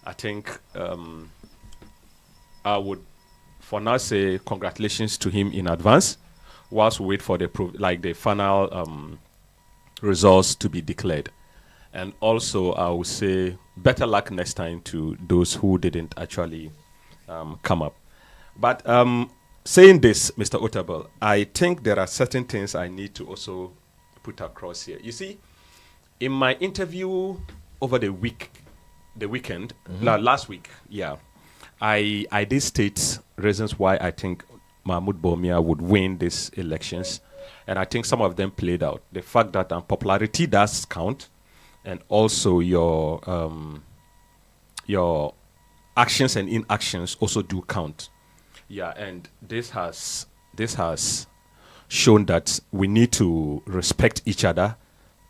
I think I would, for now, say congratulations to him in advance, whilst we wait for the final results to be declared. And also, I would say better luck next time to those who didn't actually come up. But saying this, Mr. Otabel, I think there are certain things I need to also put across here. You see, in my interview over the weekend, last week, I did state reasons why I think Mahmoud Bawumia would win these elections, and I think some of them played out. The fact that popularity does count, and also your actions and inactions also do count. Yeah, and this has shown that we need to respect each other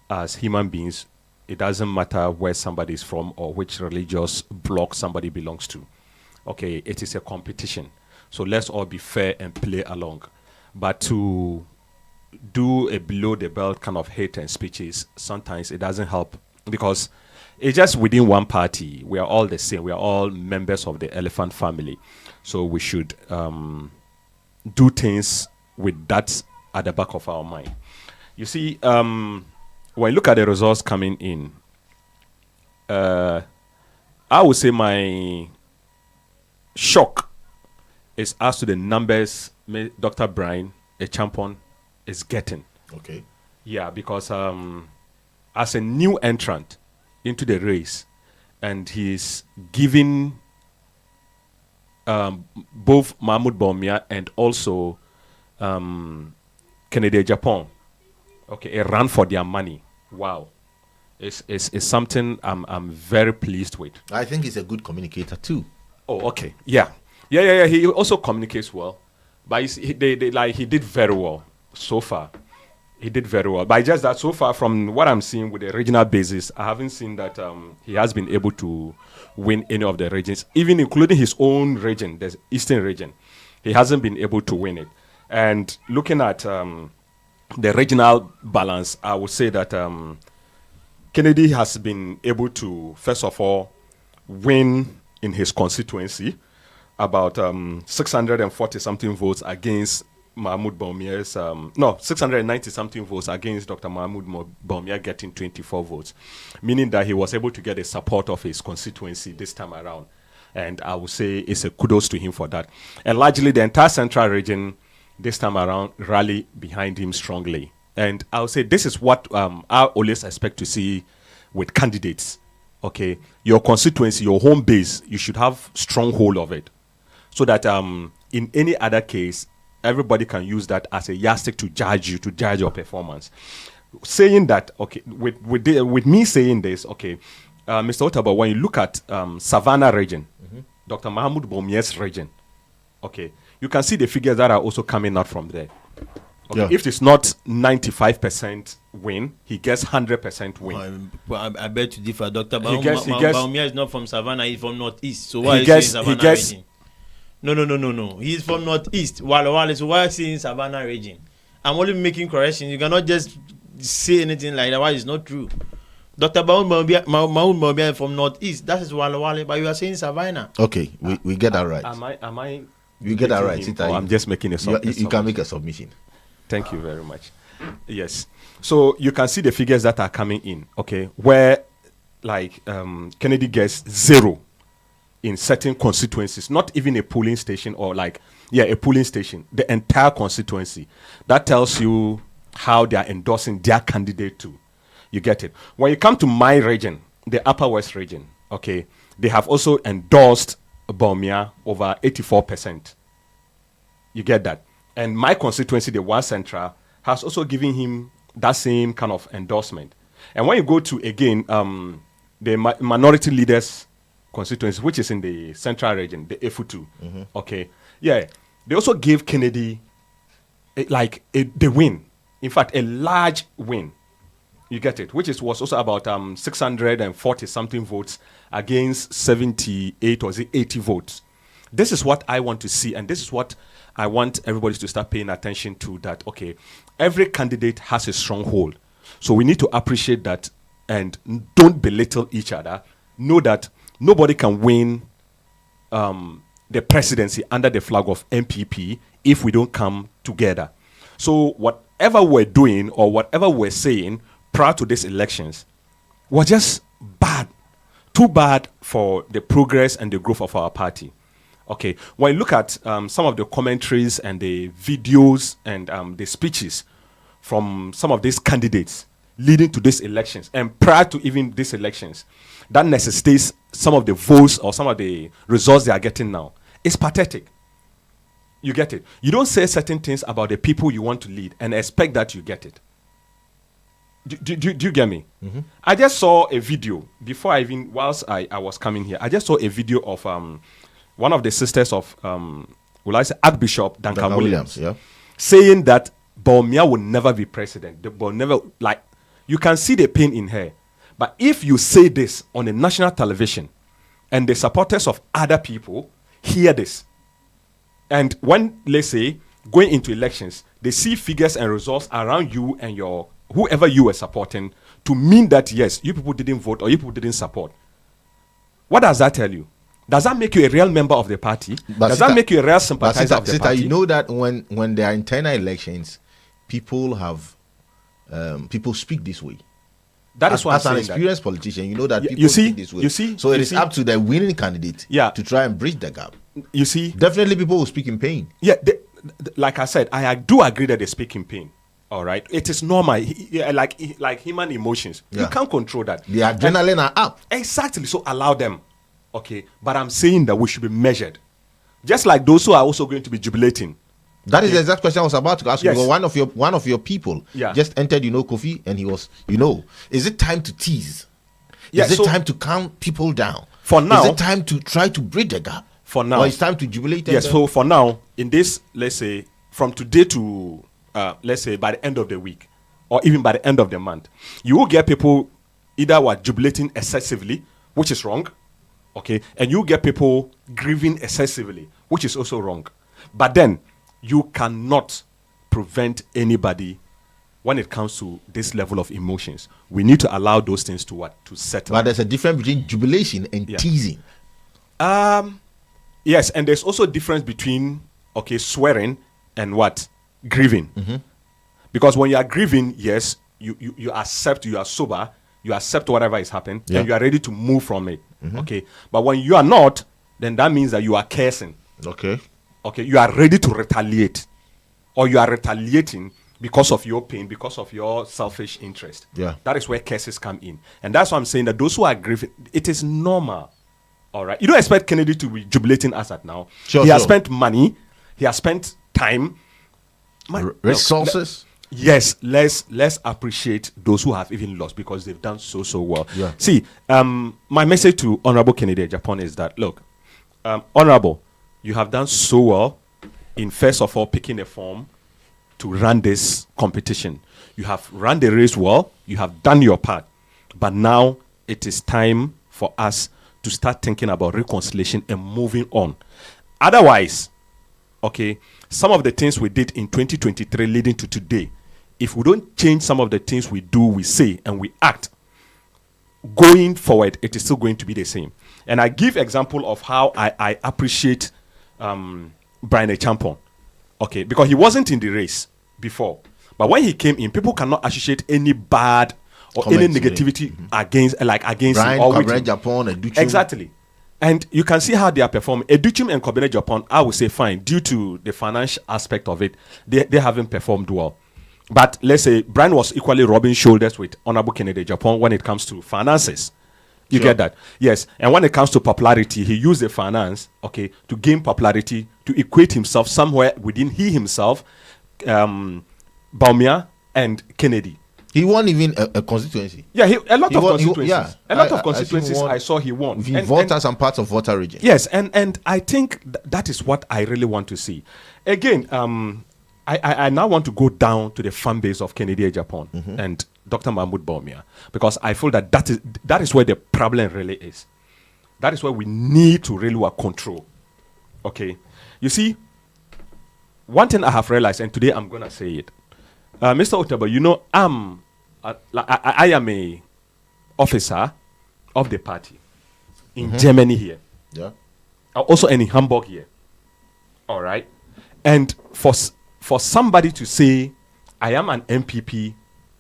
as human beings. It doesn't matter where somebody is from or which religious bloc somebody belongs to. Okay, it is a competition. So let's all be fair and play along. But to do a below the belt kind of hate and speeches, sometimes it doesn't help because it's just within one party. We are all the same. We are all members of the elephant family. So we should do things with that at the back of our mind. You see, when you look at the results coming in, I would say my shock is as to the numbers Dr. Brian, a champion, is getting. Okay. Yeah, because as a new entrant into the race, and he's giving both Mahmoud Bawumia and also Kennedy Japan, okay, a run for their money. Wow, it's something I'm very pleased with. I think he's a good communicator too. Oh, okay, yeah. He also communicates well, but he did very well so far. He did very well, but just that so far from what I'm seeing with the regional basis, I haven't seen that he has been able to win any of the regions, even including his own region, the Eastern region. He hasn't been able to win it. And looking at the regional balance, I would say that Kennedy has been able to, first of all, win in his constituency about 640 something votes against Mahmoud Bawumia's 690 something votes against Dr. Mahmoud Bawumia getting 24 votes, meaning that he was able to get the support of his constituency this time around. And I would say it's a kudos to him for that. And largely the entire central region this time around rally behind him strongly. And I would say this is what I always expect to see with candidates. Okay, your constituency, your home base, you should have strong hold of it, so that in any other case, everybody can use that as a yardstick to judge you, to judge your performance. Saying that, okay, with me saying this, okay, Mr. Otaba, when you look at Savannah region, Dr. Mahmoud Bawumia's region, okay, you can see the figures that are also coming out from there. Okay, Yeah. if it's not 95% win, he gets 100% win. I beg to differ. Dr. He gets- Bawumia is not from Savannah, he's from Northeast. So why He is gets- he in he Savannah gets- region? No. He's from Northeast. Wale, so why is he in Savannah region? I'm only making corrections. You cannot just say anything like that. Why it's not true. Dr. Mahmoud Bawumia is from Northeast. That is Wale, but you are saying Savannah. Okay, we get that right. Am I? You get that beating right. him, Sita, or I'm just making a you submission. can make a submission. Thank you very much. Yes. So you can see the figures that are coming in, okay, where like Kennedy gets 0 in certain constituencies, not even a polling station or a polling station, the entire constituency. That tells you how they are endorsing their candidate too. You get it. When you come to my region, the Upper West region, okay, they have also endorsed Bawumia over 84%. You get that. And my constituency, the West Central, has also given him that same kind of endorsement. And when you go to, again, the minority leaders constituency, which is in the Central region, the Efutu, okay, yeah, they also gave Kennedy the win. In fact, a large win. You get it, which was also about 640 something votes against 78 or 80 votes. This is what I want to see, and this is what I want everybody to start paying attention to, that, okay, every candidate has a stronghold. So we need to appreciate that and don't belittle each other. Know that nobody can win the presidency under the flag of MPP if we don't come together. So whatever we're doing or whatever we're saying prior to these elections was just bad, too bad for the progress and the growth of our party. Okay, when you look at some of the commentaries and the videos and the speeches from some of these candidates leading to these elections and prior to even these elections, that necessitates some of the votes or some of the results they are getting now. It's pathetic. You get it. You don't say certain things about the people you want to lead and expect that you get it. Do you get me? Mm-hmm. I just saw a video whilst I was coming here, I just saw a video of one of the sisters of Archbishop Duncan Williams, yeah, saying that Bawumia will never be president. You can see the pain in her. But if you say this on a national television and the supporters of other people hear this, and when, let's say, going into elections, they see figures and results around you and whoever you were supporting to mean that, yes, you people didn't vote or you people didn't support. What does that tell you? Does that make you a real member of the party? Does that make you a real sympathizer of the party? You know that when there are internal elections, people speak this way. That is why as an experienced politician, you know that people speak this way. You see, so it is up to the winning candidate to try and bridge the gap. You see, definitely people will speak in pain. Yeah, like I said, I do agree that they speak in pain. All right, it is normal, like human emotions. Yeah. You can't control that. The adrenaline are up. Exactly. So allow them. Okay, but I'm saying that we should be measured, just like those who are also going to be jubilating. That is the exact question I was about to ask you. Yes. One of your people just entered, Kofi, and he was, is it time to tease? Is it time to calm people down? For now, is it time to try to bridge the gap? For now, or it's time to jubilate? Yes. So for now, in this, let's say, from today to let's say by the end of the week, or even by the end of the month, you will get people either were jubilating excessively, which is wrong. Okay, and you get people grieving excessively, which is also wrong. But then you cannot prevent anybody when it comes to this level of emotions. We need to allow those things to settle. But there's a difference between jubilation and teasing. Yes, and there's also a difference between swearing and grieving. Because when you are grieving, yes, you accept, you are sober, you accept whatever is happening, and you are ready to move from it. Okay. But when you are not, then that means that you are cursing. Okay. Okay. You are ready to retaliate, or you are retaliating because of your pain, because of your selfish interest. Yeah. That is where curses come in. And that's why I'm saying that those who are grieving, it is normal. All right. You don't expect Kennedy to be jubilating us at now. He has spent money. He has spent time. Resources. Yes, let's appreciate those who have even lost, because they've done so well. Yeah. See, my message to Honorable Kennedy Japan is that, look, Honorable, you have done so well in, first of all, picking a form to run this competition. You have run the race well. You have done your part. But now it is time for us to start thinking about reconciliation and moving on. Otherwise, okay, some of the things we did in 2023 leading to today, if we don't change some of the things we do, we say, and we act, going forward, it is still going to be the same. And I give example of how I appreciate Brian Echampon, okay, because he wasn't in the race before. But when he came in, people cannot associate any bad or any negativity against Brian, him or with Kobene him. Japan, Educhim. Exactly. And you can see how they are performing. Educhim and Kobene Japan, I would say fine, due to the financial aspect of it, they haven't performed well. But let's say Brian was equally rubbing shoulders with Honorable Kennedy Japan when it comes to finances. You get that? Yes. And when it comes to popularity, he used the finance, okay, to gain popularity, to equate himself somewhere within he himself, Baumia and Kennedy. He won even a constituency. Yeah, a lot He of won- constituencies. yeah. A lot I- of constituencies I I saw he won. He And- voted some parts of Volta region. Yes, and I think that is what I really want to see. Again, I now want to go down to the fan base of Kennedy Japan and Dr. Mahmoud Baumia, because I feel that is where the problem really is. That is where we need to really work control. Okay, you see, one thing I have realized, and today I'm gonna say it, Mr. Otabo, you know, I am a officer of the party in Germany here. Yeah. Also in Hamburg here. All right. And for somebody to say, I am an MPP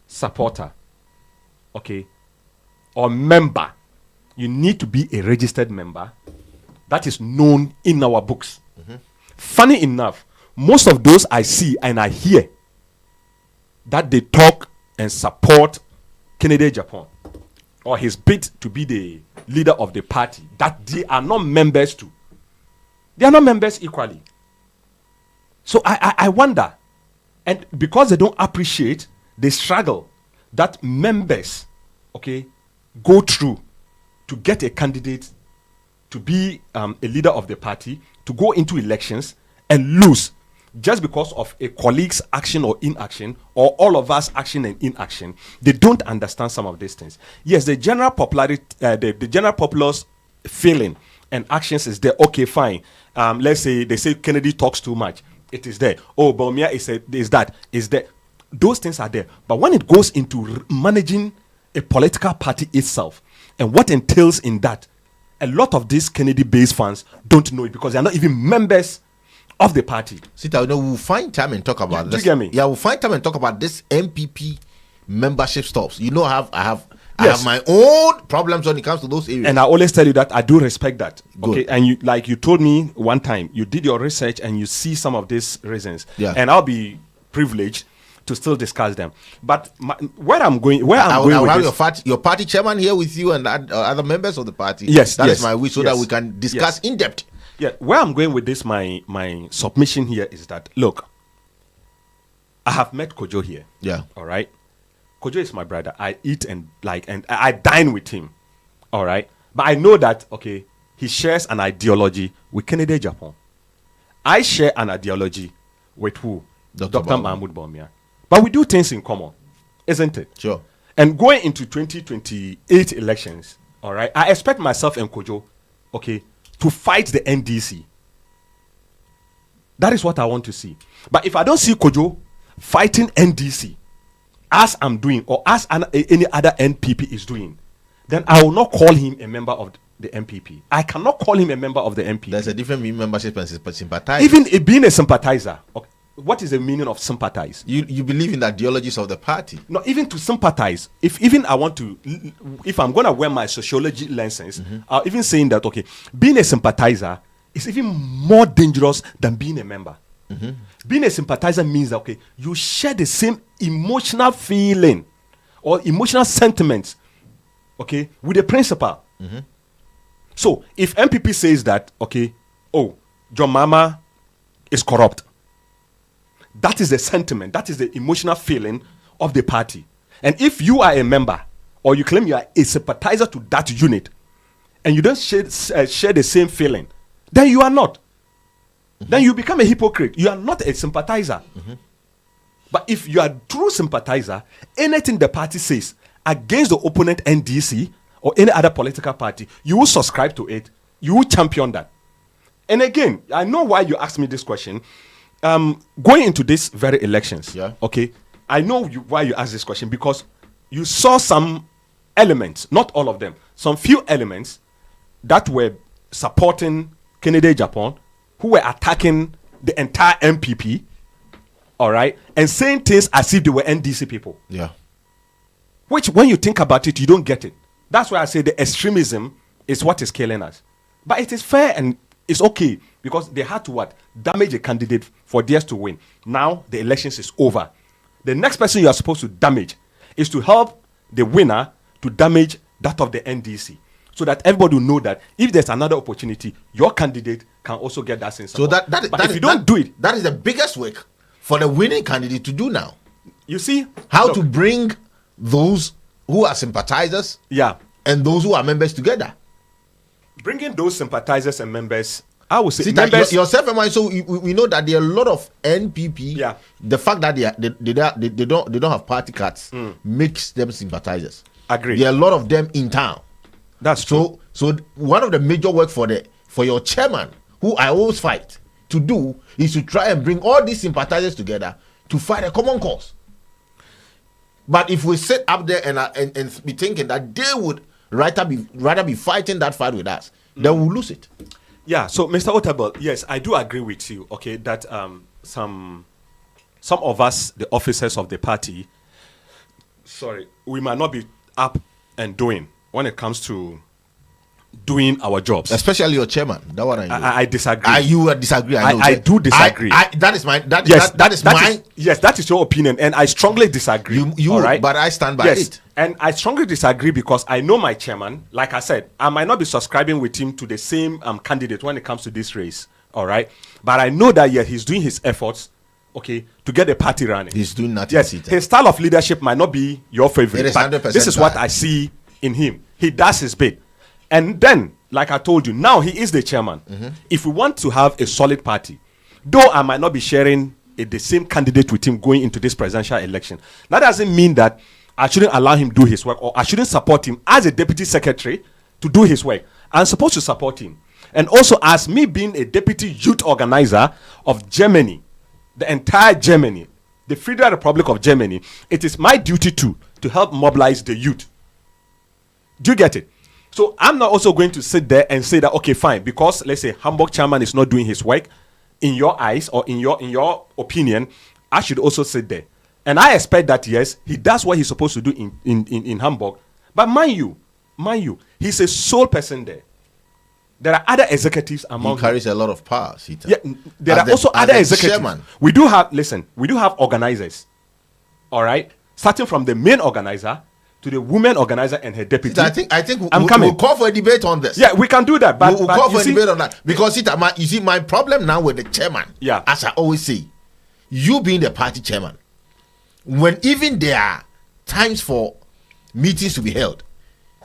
supporter, okay, or member, you need to be a registered member that is known in our books. Funny enough, most of those I see and I hear that they talk and support Kennedy Japan or his bid to be the leader of the party, that they are not members too. They are not members equally. So I wonder, and because they don't appreciate the struggle that members, okay, go through to get a candidate to be a leader of the party, to go into elections and lose just because of a colleague's action or inaction, or all of us action and inaction. They don't understand some of these things. Yes, the general popularity, the general populace feeling and actions is there. Okay, fine. Let's say they say Kennedy talks too much. It is there. Oh, Baumia is there. Those things are there. But when it goes into managing a political party itself and what entails in that, a lot of these Kennedy-based fans don't know it because they are not even members of the party. Sita, you know, we'll find time and talk about this. You get me? Yeah, we'll find time and talk about this MPP membership stops. You know, I have Yes. my own problems when it comes to those areas. And I always tell you that I do respect that. Good. Okay. And you told me one time, you did your research and you see some of these reasons. Yeah. And I'll be privileged to still discuss them. But where I'm going I with will have this, your party chairman here with you and other members of the party. Yes, that yes, is my wish, so yes, that we can discuss yes. in depth. yeah, where I'm going with this, my submission here is that, look, I have met Kojo here. Yeah. All right. Kojo is my brother. I eat and I dine with him. All right. But I know that, okay, he shares an ideology with Kennedy Japan. I share an ideology with who? Dr. Mahmoud Baumia. But we do things in common, isn't it? Sure. And going into 2028 elections, all right, I expect myself and Kojo, okay, to fight the NDC. That is what I want to see. But if I don't see Kojo fighting NDC, as I'm doing, or as any other NPP is doing, then I will not call him a member of the MPP. I cannot call him a member of the MPP. There's a difference between membership and sympathizer. Even being a sympathizer, okay, what is the meaning of sympathize? You believe in the ideologies of the party. Not even to sympathize. If even I want to, if I'm gonna wear my sociology lenses, I'll even saying that okay, being a sympathizer is even more dangerous than being a member. Being a sympathizer means that okay, you share the same emotional feeling or emotional sentiments, okay, with the principal. So if MPP says that okay, oh, John Mama is corrupt. That is the sentiment, that is the emotional feeling of the party. And if you are a member or you claim you are a sympathizer to that unit and you don't share the same feeling, then you are not. Then you become a hypocrite. You are not a sympathizer. But if you are a true sympathizer, anything the party says against the opponent NDC or any other political party, you will subscribe to it. You will champion that. And again, I know why you asked me this question. Going into these very elections, okay, I know why you asked this question, because you saw some elements, not all of them, some few elements that were supporting Kennedy Japan, who were attacking the entire MPP, all right, and saying things as if they were NDC people. Yeah. Which, when you think about it, you don't get it. That's why I say the extremism is what is killing us. But it is fair and it's okay, because they had to what? Damage a candidate for theirs to win. Now the elections is over. The next person you are supposed to damage is to help the winner to damage that of the NDC, so that everybody will know that if there's another opportunity, your candidate can also get that same support. So but if you don't do it, that is the biggest work for the winning candidate to do now. You see how to bring those who are sympathizers, and those who are members together. Bringing those sympathizers and members, I would say, members, yourself and mine. So we know that there are a lot of NPP. Yeah. The fact that they don't have party cards makes them sympathizers. Agree. There are a lot of them in town. That's true. So one of the major work for your chairman, who I always fight to do, is to try and bring all these sympathizers together to fight a common cause. But if we sit up there and be thinking that they would rather be fighting that fight with us, then we'll lose it. Yeah, so Mr. Otabel, yes, I do agree with you, okay, that some of us, the officers of the party, we might not be up and doing when it comes to doing our jobs. Especially your chairman. That one I disagree. You disagree. I do disagree. That is mine. That is mine. Yes, that is your opinion, and I strongly disagree. You right? But I stand by it. And I strongly disagree because I know my chairman. Like I said, I might not be subscribing with him to the same candidate when it comes to this race. All right, but I know that he's doing his efforts, okay, to get the party running. He's doing nothing. Yes, his style of leadership might not be your favorite, but this is what I see in him. He does his bit. And then, like I told you, now he is the chairman. If we want to have a solid party, though I might not be sharing the same candidate with him going into this presidential election, that doesn't mean that I shouldn't allow him do his work, or I shouldn't support him as a deputy secretary to do his work. I'm supposed to support him. And also, as me being a deputy youth organizer of Germany, the entire Germany, the Federal Republic of Germany, it is my duty to help mobilize the youth. Do you get it? So I'm not also going to sit there and say that, okay, fine, because let's say Hamburg chairman is not doing his work in your eyes or in your opinion, I should also sit there. And I expect that, yes, he does what he's supposed to do in Hamburg. But mind you, he's a sole person there. There are other executives among him. He carries a lot of power. Yeah, there are also other executives. Chairman. We do have organizers. All right? Starting from the main organizer to the women organizer and her deputy. I think we'll call for a debate on this. Yeah, we can do that. But we'll call for a debate on that. Because you see, my problem now with the chairman, as I always say, you being the party chairman, when even there are times for meetings to be held,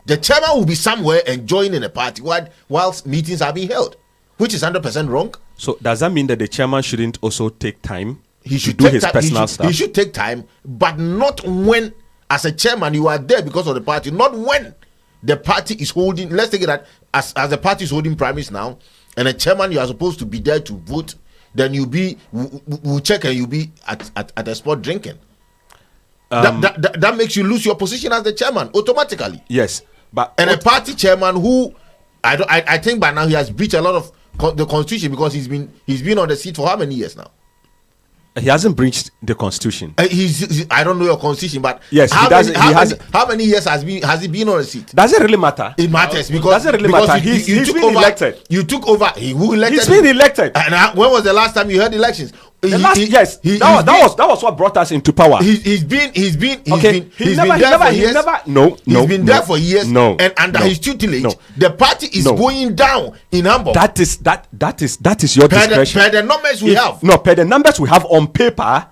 the chairman will be somewhere enjoying in a party whilst meetings are being held, which is 100% wrong. So does that mean that the chairman shouldn't also take time? He should do his personal stuff. He should take time, but not when, as a chairman, you are there because of the party. Not when the party is holding. Let's take it that as the party is holding primaries now, and a chairman, you are supposed to be there to vote. Then we'll check and you'll be at a spot drinking. That makes you lose your position as the chairman automatically. Yes, a party chairman who I think by now he has breached a lot of the constitution, because he's been on the seat for how many years now? He hasn't breached the constitution. I don't know your constitution, but Yes, how he doesn't. how many years has he been on the seat? Does it really matter? It matters because Does it really because matter? you He's took been over, elected. You took over. Who elected? He's been elected. And when was the last time you heard elections? That was what brought us into power. He's been He's there for years. He's been there for years. No, and under his tutelage, no. the party is going down in Hamburg. That is your discretion. Per the numbers we have. No, per the numbers we have on paper,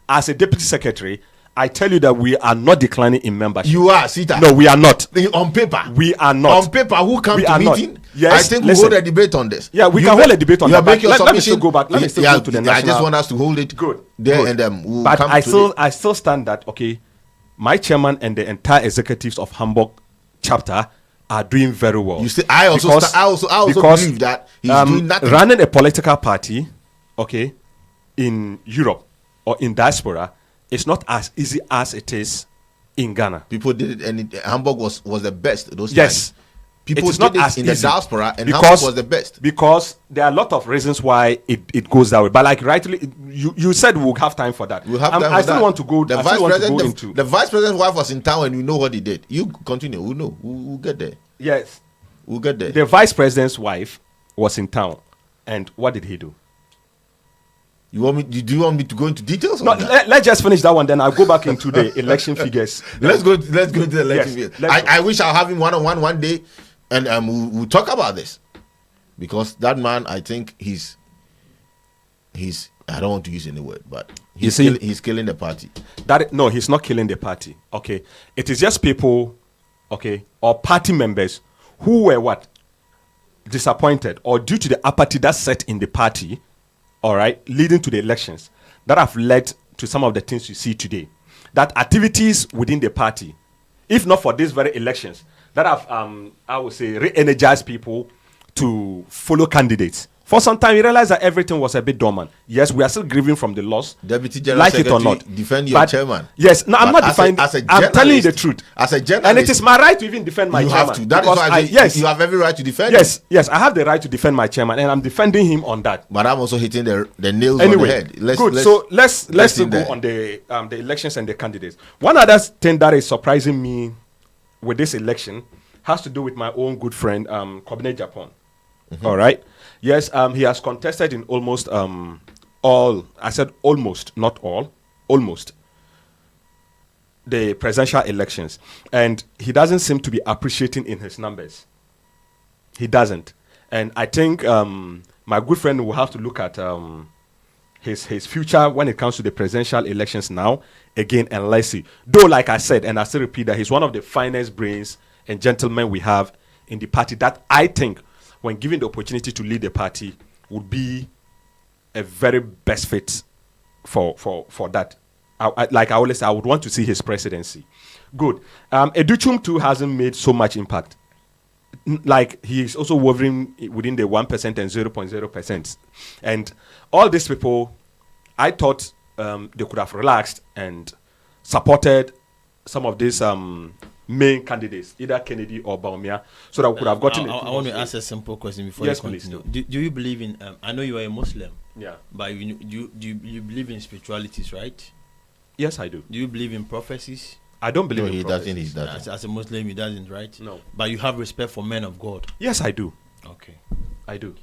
as a deputy secretary, I tell you that we are not declining in membership. You are, Sita. No, we are not. On paper. We are not. On paper, who come We to are not. meeting? Yes, I think we hold a debate on this. Yeah, we can hold a debate on that. But Let me still go back. Let me still go to the national. I just want us to hold it Good. there, Good. and we'll But come I to still stand that, okay, my chairman and the entire executives of Hamburg chapter are doing very well. You see, I also believe that he's doing nothing. Running a political party, okay, in Europe or in diaspora, it's not as easy as it is in Ghana. People did it, and Hamburg was the best those Yes. times. People It is did not it as in the easy diaspora, and Hamburg was the best. Because there are a lot of reasons why it goes that way. But like rightly, you said we'll have time for that. We'll have time for I still that. want to go. The I vice still want to go president, into the vice president's wife was in town, and we know what he did. You continue. We know. We'll get there. yes. We'll get there. The vice president's wife was in town, and what did he do? You want me? Do you want me to go into details? No, on that? let's just finish that one. Then I'll go back into the election figures. Let's go to the election. Yes, field. let's go. I wish I'll have him one day, and we'll talk about this, because that man, I think he's I don't want to use any word, but he's killing the party. No, he's not killing the party. Okay, it is just people, okay, or party members who were what disappointed or due to the apathy that's set in the party, all right, leading to the elections that have led to some of the things you see today. That activities within the party, if not for these very elections, that have, I would say, re-energized people to follow candidates. For some time, you realize that everything was a bit dormant. Yes, we are still grieving from the loss. Deputy General like it or Secretary, not. defend your chairman. Yes, no, I'm But not defending. I'm telling you the truth. As a journalist, And it is my right to even defend my you chairman. have to. That is because why yes, you have every right to defend. yes, yes, I have the right to defend my chairman, and I'm defending him on that. But I'm also hitting the nails Anyway, on the head. Let's still in go there. on the elections and the candidates. One other thing that is surprising me with this election has to do with my own good friend Kobne Japan. All right. Yes, he has contested in almost all. I said almost, not all, almost the presidential elections, and he doesn't seem to be appreciating in his numbers. He doesn't, and I think my good friend will have to look at his future when it comes to the presidential elections now again, and let's see. Though, like I said, and I still repeat that he's one of the finest brains and gentlemen we have in the party. That I think, when given the opportunity to lead the party, would be a very best fit for that. Like I always say, I would want to see his presidency. Good. Educhum too hasn't made so much impact. Like he's also wavering within the 1% and 0.0%. And all these people, I thought they could have relaxed and supported some of these main candidates, either Kennedy or Baumia, so that we could have gotten. I want to ask a simple question before Yes, you continue. please Do you believe in? I know you are a Muslim. Yeah. But you believe in spiritualities, right? Yes, I do. Do you believe in prophecies? I don't believe No, in he prophecies. doesn't. He doesn't. As a Muslim, he doesn't, right? No. But you have respect for men of God. Yes, I do. Okay. I do.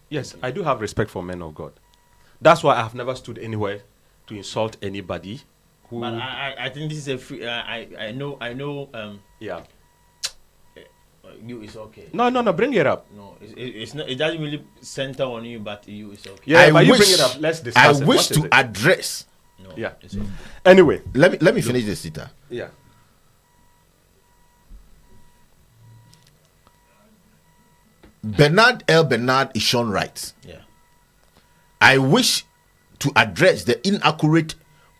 Yes, I do have respect for men of God. That's why I have never stood anywhere to insult anybody. Who, But I think this is a free. I know. yeah. You is okay. No, bring it up. No, it's not. It doesn't really center on you, but you is okay. Yeah, but you bring it up. Let's discuss I it. wish What is to it? address. No, Yeah. it's okay. Anyway. Let me finish this, Sita. Yeah. Bernard is shown right. Yeah. I wish to address the inaccurate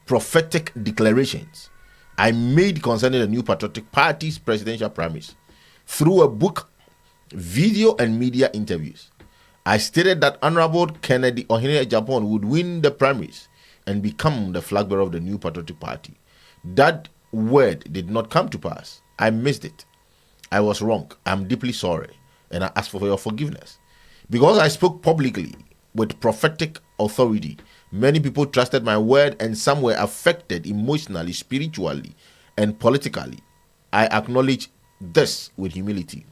prophetic declarations I made concerning the New Patriotic Party's presidential primaries through a book, video, and media interviews. I stated that Honorable Kennedy Ohene Japan would win the primaries and become the flag bearer of the New Patriotic Party. That word did not come to pass. I missed it. I was wrong. I'm deeply sorry, and I ask for your forgiveness. Because I spoke publicly with prophetic authority. Many people trusted my word, and some were affected emotionally, spiritually, and politically. I acknowledge this with humility.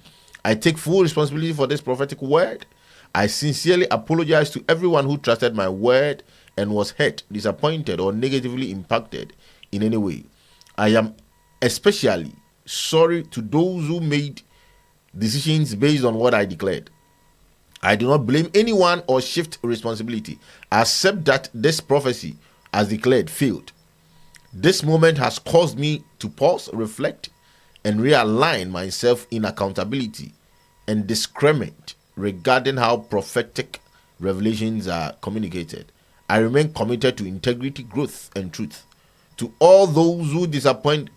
I take full responsibility for this prophetic word. I sincerely apologize to everyone who trusted my word and was hurt, disappointed, or negatively impacted in any way. I am especially sorry to those who made decisions based on what I declared. I do not blame anyone or shift responsibility, except that this prophecy, as declared, failed. This moment has caused me to pause, reflect, and realign myself in accountability and discernment regarding how prophetic revelations are communicated. I remain committed to integrity, growth, and truth. To all those who were disappointed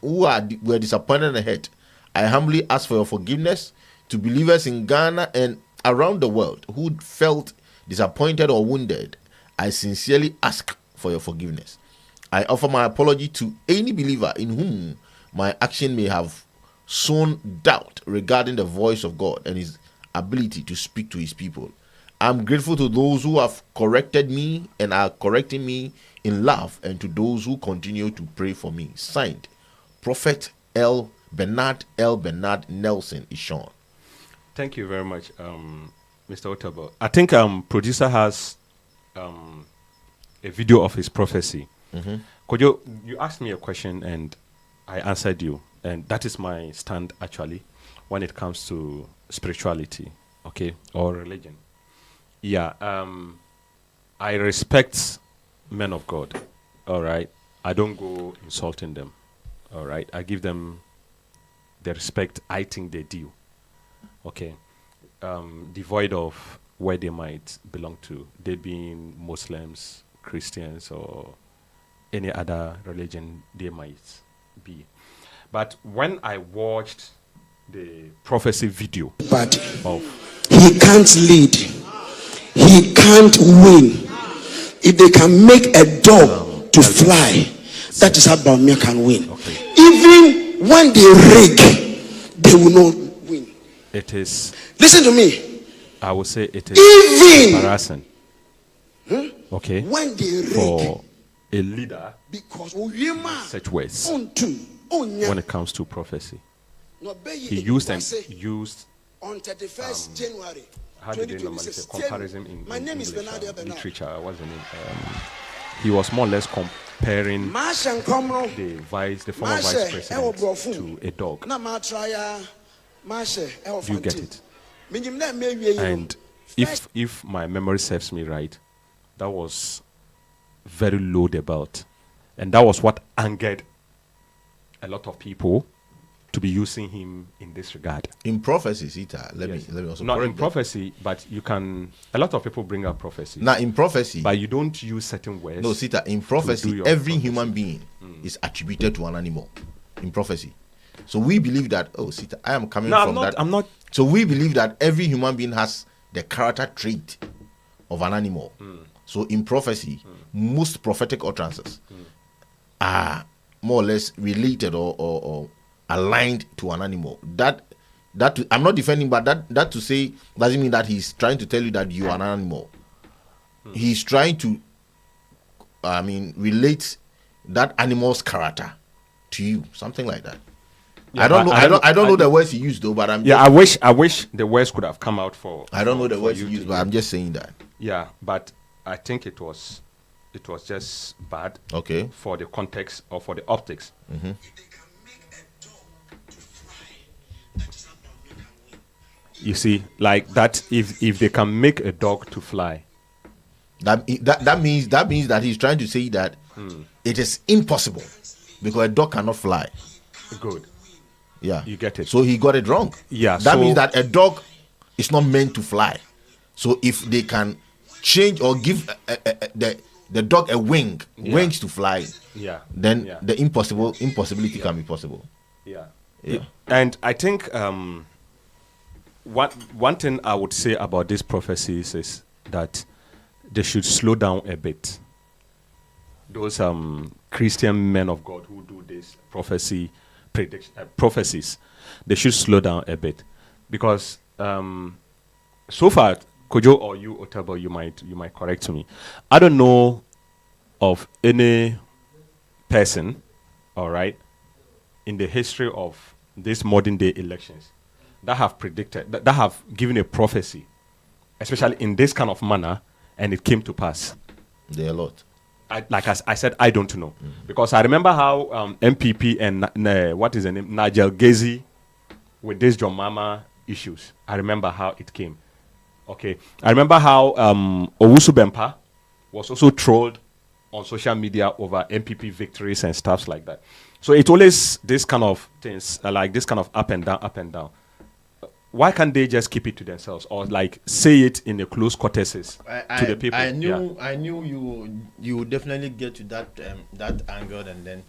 and hurt, I humbly ask for your forgiveness. To believers in Ghana and around the world who felt disappointed or wounded, I sincerely ask for your forgiveness. I offer my apology to any believer in whom my action may have sown doubt regarding the voice of God and his ability to speak to his people. I'm grateful to those who have corrected me and are correcting me in love, and to those who continue to pray for me. Signed, Prophet Bernard Nelson Ishon. Thank you very much, Mr. Otabo. I think producer has a video of his prophecy. Mm-hmm. Could you asked me a question and I answered you, and that is my stand actually when it comes to spirituality, okay, or religion. Yeah, I respect men of God. All right, I don't go insulting them. All right, I give them the respect I think they due. Okay, devoid of where they might belong to, they being Muslims, Christians, or any other religion they might be. But when I watched the prophecy video But of he can't lead, he can't win. If they can make a dog to fly, that is how Bamia can win. Okay. Even when they rig, they will not win. it is, Listen to me. I would say it is Even embarrassing. Okay, when they rig, for a leader because such words when when it comes to prophecy. He used and used. on 31st January. How did they normally 2026. say comparison in My name is English, Bernard Bernard. literature? What's the name? He was more or less comparing Marsh and Comro. the former vice president to a dog. Na ma try Marsh You get it? And if my memory serves me right, that was very low the belt, and that was what angered a lot of people to be using him in this regard. In prophecy, Sita, let me also Not in correct that. prophecy, but you can. A lot of people bring up prophecy, Now, in prophecy, but you don't use certain words. no, Sita, in do prophecy, your every prophecy. human being is attributed to an animal. In prophecy, so we believe that. Oh, Sita, I am coming No, from that. I'm not. So we believe that every human being has the character trait of an animal. So in prophecy, most prophetic utterances are more or less related or aligned to an animal. I'm not defending, but that to say doesn't mean that he's trying to tell you that you are an animal. He's trying to, relate that animal's character to you, something like that. Yeah, I don't know. but I don't know the words he used though, but I'm. Yeah, I wish the words could have come out for. I don't know the for words you he to used, but hear. I'm just saying that. Yeah, but I think it was just bad Okay. for the context or for the optics. You see, like that. If they can make a dog to fly, That means that he's trying to say that it is impossible because a dog cannot fly. good. Yeah, You get it. So he got it wrong. Yeah, that so- means that a dog is not meant to fly. So if they can change or give the dog a wings to fly, Yeah. then Yeah. the impossibility can be possible. Yeah. Yeah. And I think one thing I would say about these prophecies is that they should slow down a bit. Those Christian men of God who do this prophecies, they should slow down a bit, because so far Kojo or you, Otabo, you might correct me. I don't know of any person, all right, in the history of these modern day elections that have predicted, that have given a prophecy, especially in this kind of manner, and it came to pass. There are a lot. As I said, I don't know. Because I remember how MPP and what is the name? Nigel Gezi with this John Mama issues. I remember how it came. Okay. I remember how Owusu Bempa was also trolled on social media over MPP victories and stuff like that. So it's always this kind of things, like this kind of up and down, up and down. Why can't they just keep it to themselves or like say it in a close courtesies to the people? I knew you would definitely get to that angle, and then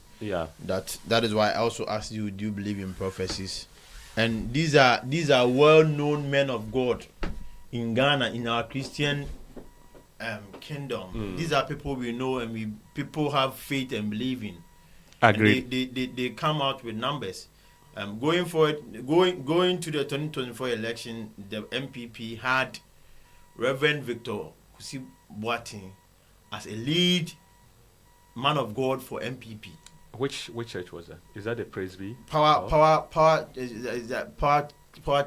that is why I also asked you, do you believe in prophecies? And these are well-known men of God in Ghana, in our Christian kingdom. These are people we know and people have faith and believe in. Agreed. They come out with numbers. Going forward, going to the 2024 election, the MPP had Reverend Victor Kusi Boateng as a lead man of God for MPP. Which church was that? Is that the Presby? Power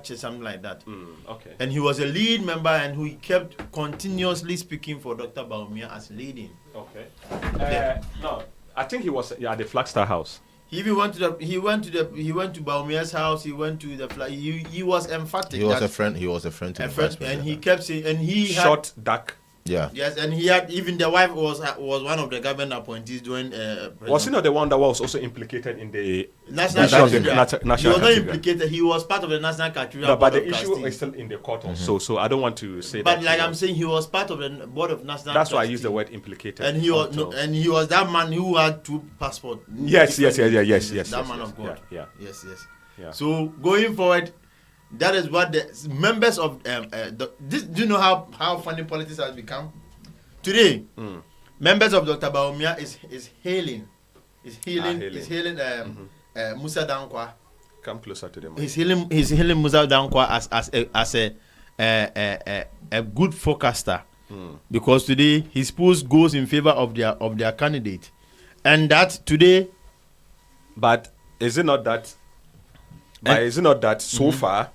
Church, something like that. Okay. And he was a lead member, and he kept continuously speaking for Dr. Baumia as leading. Okay. No, I think he was at the Flagstaff House. He even went to Baumia's house. He went to the flag. He was emphatic. He was a friend. He was a friend to the vice president. And he kept saying, and he short, dark. Yeah. Yes, and he had, even the wife was one of the government appointees during. Was he not the one that was also implicated in the national cathedral? He was not implicated. He was part of the national cathedral. No, but the issue is still in the court also. So I don't want to say but that. But like I'm saying, he was part of the board of national. That's why I use the word implicated. And he was that man who had 2 passports. Yes. That man of God. Yeah. Yes. So going forward, that is what the members of this. Do you know how funny politics has become? Today, members of Dr. Baumia is hailing Musa Dankwa. Come closer to them. He's hailing Musa Dankwa as a good forecaster, because today his polls goes in favor of their candidate, and that today. But is it not that? So far,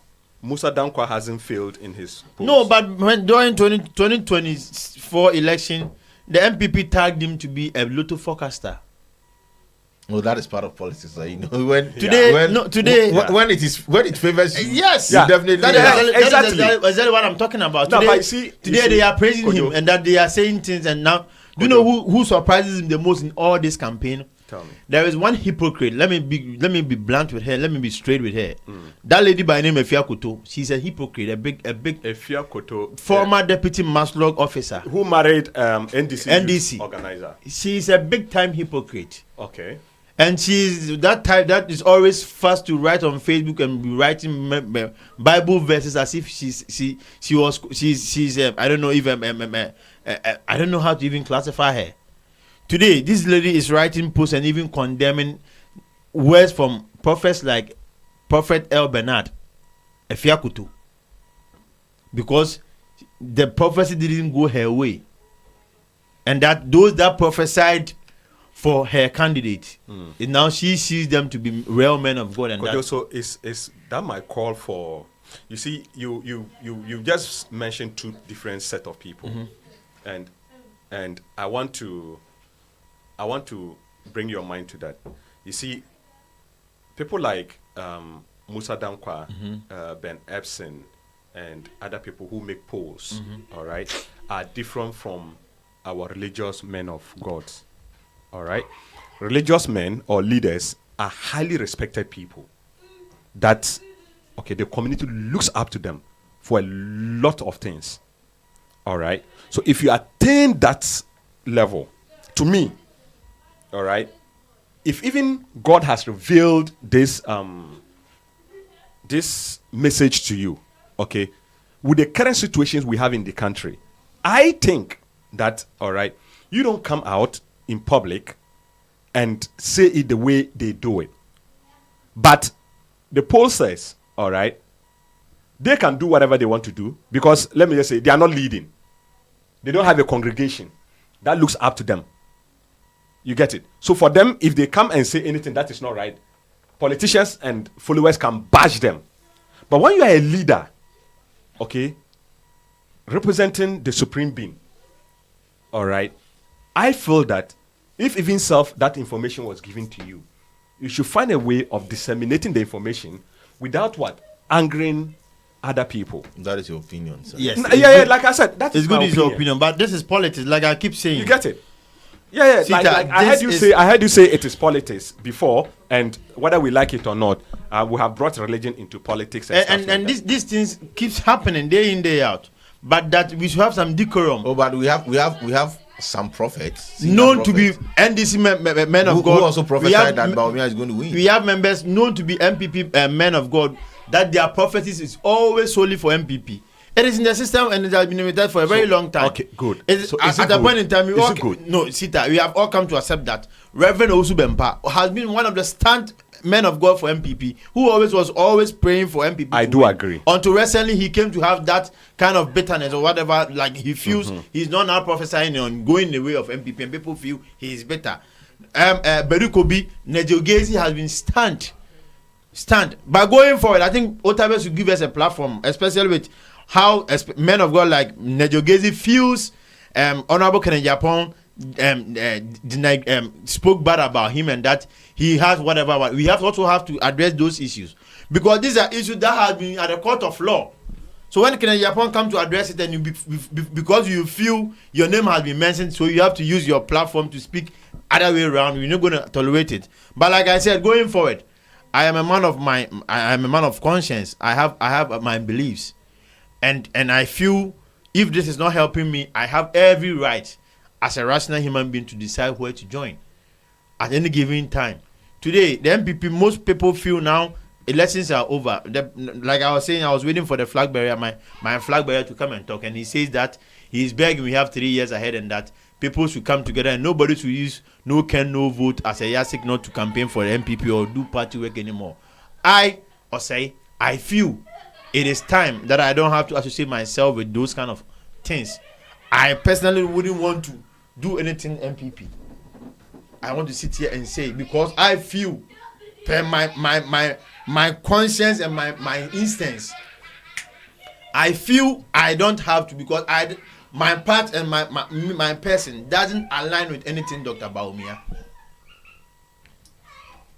Musa Dankwa hasn't failed in his polls? No, but during 2024 election, the MPP tagged him to be a lotto forecaster. Well, that is part of politics, you know. When it favors you, yes, you definitely. That is exactly what I'm talking about. No, today, but today they are praising him, and that they are saying things. And now, do you know who surprises him the most in all this campaign? Tell me. There is one hypocrite. Let me be blunt with her. Let me be straight with her. That lady by name Efia Koto, she's a hypocrite. A big Efia Koto, former deputy maslog officer who married NDC organizer. She's a big time hypocrite. Okay. And she's that type that is always fast to write on Facebook and be writing Bible verses as if she's I don't know even I don't know how to even classify her. Today, this lady is writing posts and even condemning words from prophets like Prophet El Bernard, Efiakutu, because the prophecy didn't go her way, and that those that prophesied for her candidate, and now she sees them to be real men of God. And also is that my call for? You see, you just mentioned 2 different set of people, and I want to bring your mind to that. You see, people like Musa Dankwa, Ben Epson, and other people who make polls, all right, are different from our religious men of God. All right, religious men or leaders are highly respected people that, the community looks up to them for a lot of things. All right, so if you attain that level, to me, all right, if even God has revealed this this message to you, okay, with the current situations we have in the country, I think that, all right, you don't come out in public and say it the way they do it. But the poll says, all right, they can do whatever they want to do because, let me just say, they are not leading. They don't have a congregation that looks up to them. You get it? So for them, if they come and say anything that is not right, politicians and followers can bash them. But when you are a leader, okay, representing the supreme being, all right, I feel that if even that information was given to you, you should find a way of disseminating the information without what? Angering other people. That is your opinion, sir. Yes. Yeah, like I said, that is good. my Is your opinion, but this is politics. Like I keep saying. You get it? Yeah. See, like I heard you say it is politics before, and whether we like it or not, we have brought religion into politics. And these things keeps happening day in day out. But that we should have some decorum. Oh, but we have some prophets known to be NDC men of God who also prophesied that Bawumia is going to win. We have members known to be MPP men of God that their prophecies is always solely for MPP. It is in the system and it has been with that for a very long time. Okay, good. At a point in time, we have all come to accept that Reverend Osu Bempa has been one of the stand men of God for MPP, who was always praying for MPP. I do agree. Until recently, he came to have that kind of bitterness or whatever. Like he feels he's not now prophesying on going the way of MPP, and people feel he is better. Berikobi Nejogezi has been stand. But going forward, I think Otabe should give us a platform, especially with how men of God like Nejogezi feels Honorable Kennedy Japan spoke bad about him and that he has whatever. We also have to address those issues because these are issues that have been at the court of law. So when Kennedy Japan come to address it, and because you feel your name has been mentioned, so you have to use your platform to speak other way around. We're not going to tolerate it. But like I said, going forward, I am a man of conscience. I have my beliefs, and I feel if this is not helping me, I have every right as a rational human being to decide where to join at any given time. Today, the MPP, most people feel now elections are over. Like I was saying, I was waiting for the flag bearer, my flag bearer to come and talk, and he says that he is begging we have 3 years ahead and that people should come together and nobody should use no vote as a yardstick not to campaign for the MPP or do party work anymore. I feel it is time that I don't have to associate myself with those kind of things. I personally wouldn't want to do anything MPP. I want to sit here and say because I feel per my conscience and my instincts, I feel I don't have to because my part and my person doesn't align with anything Dr. Bawumia.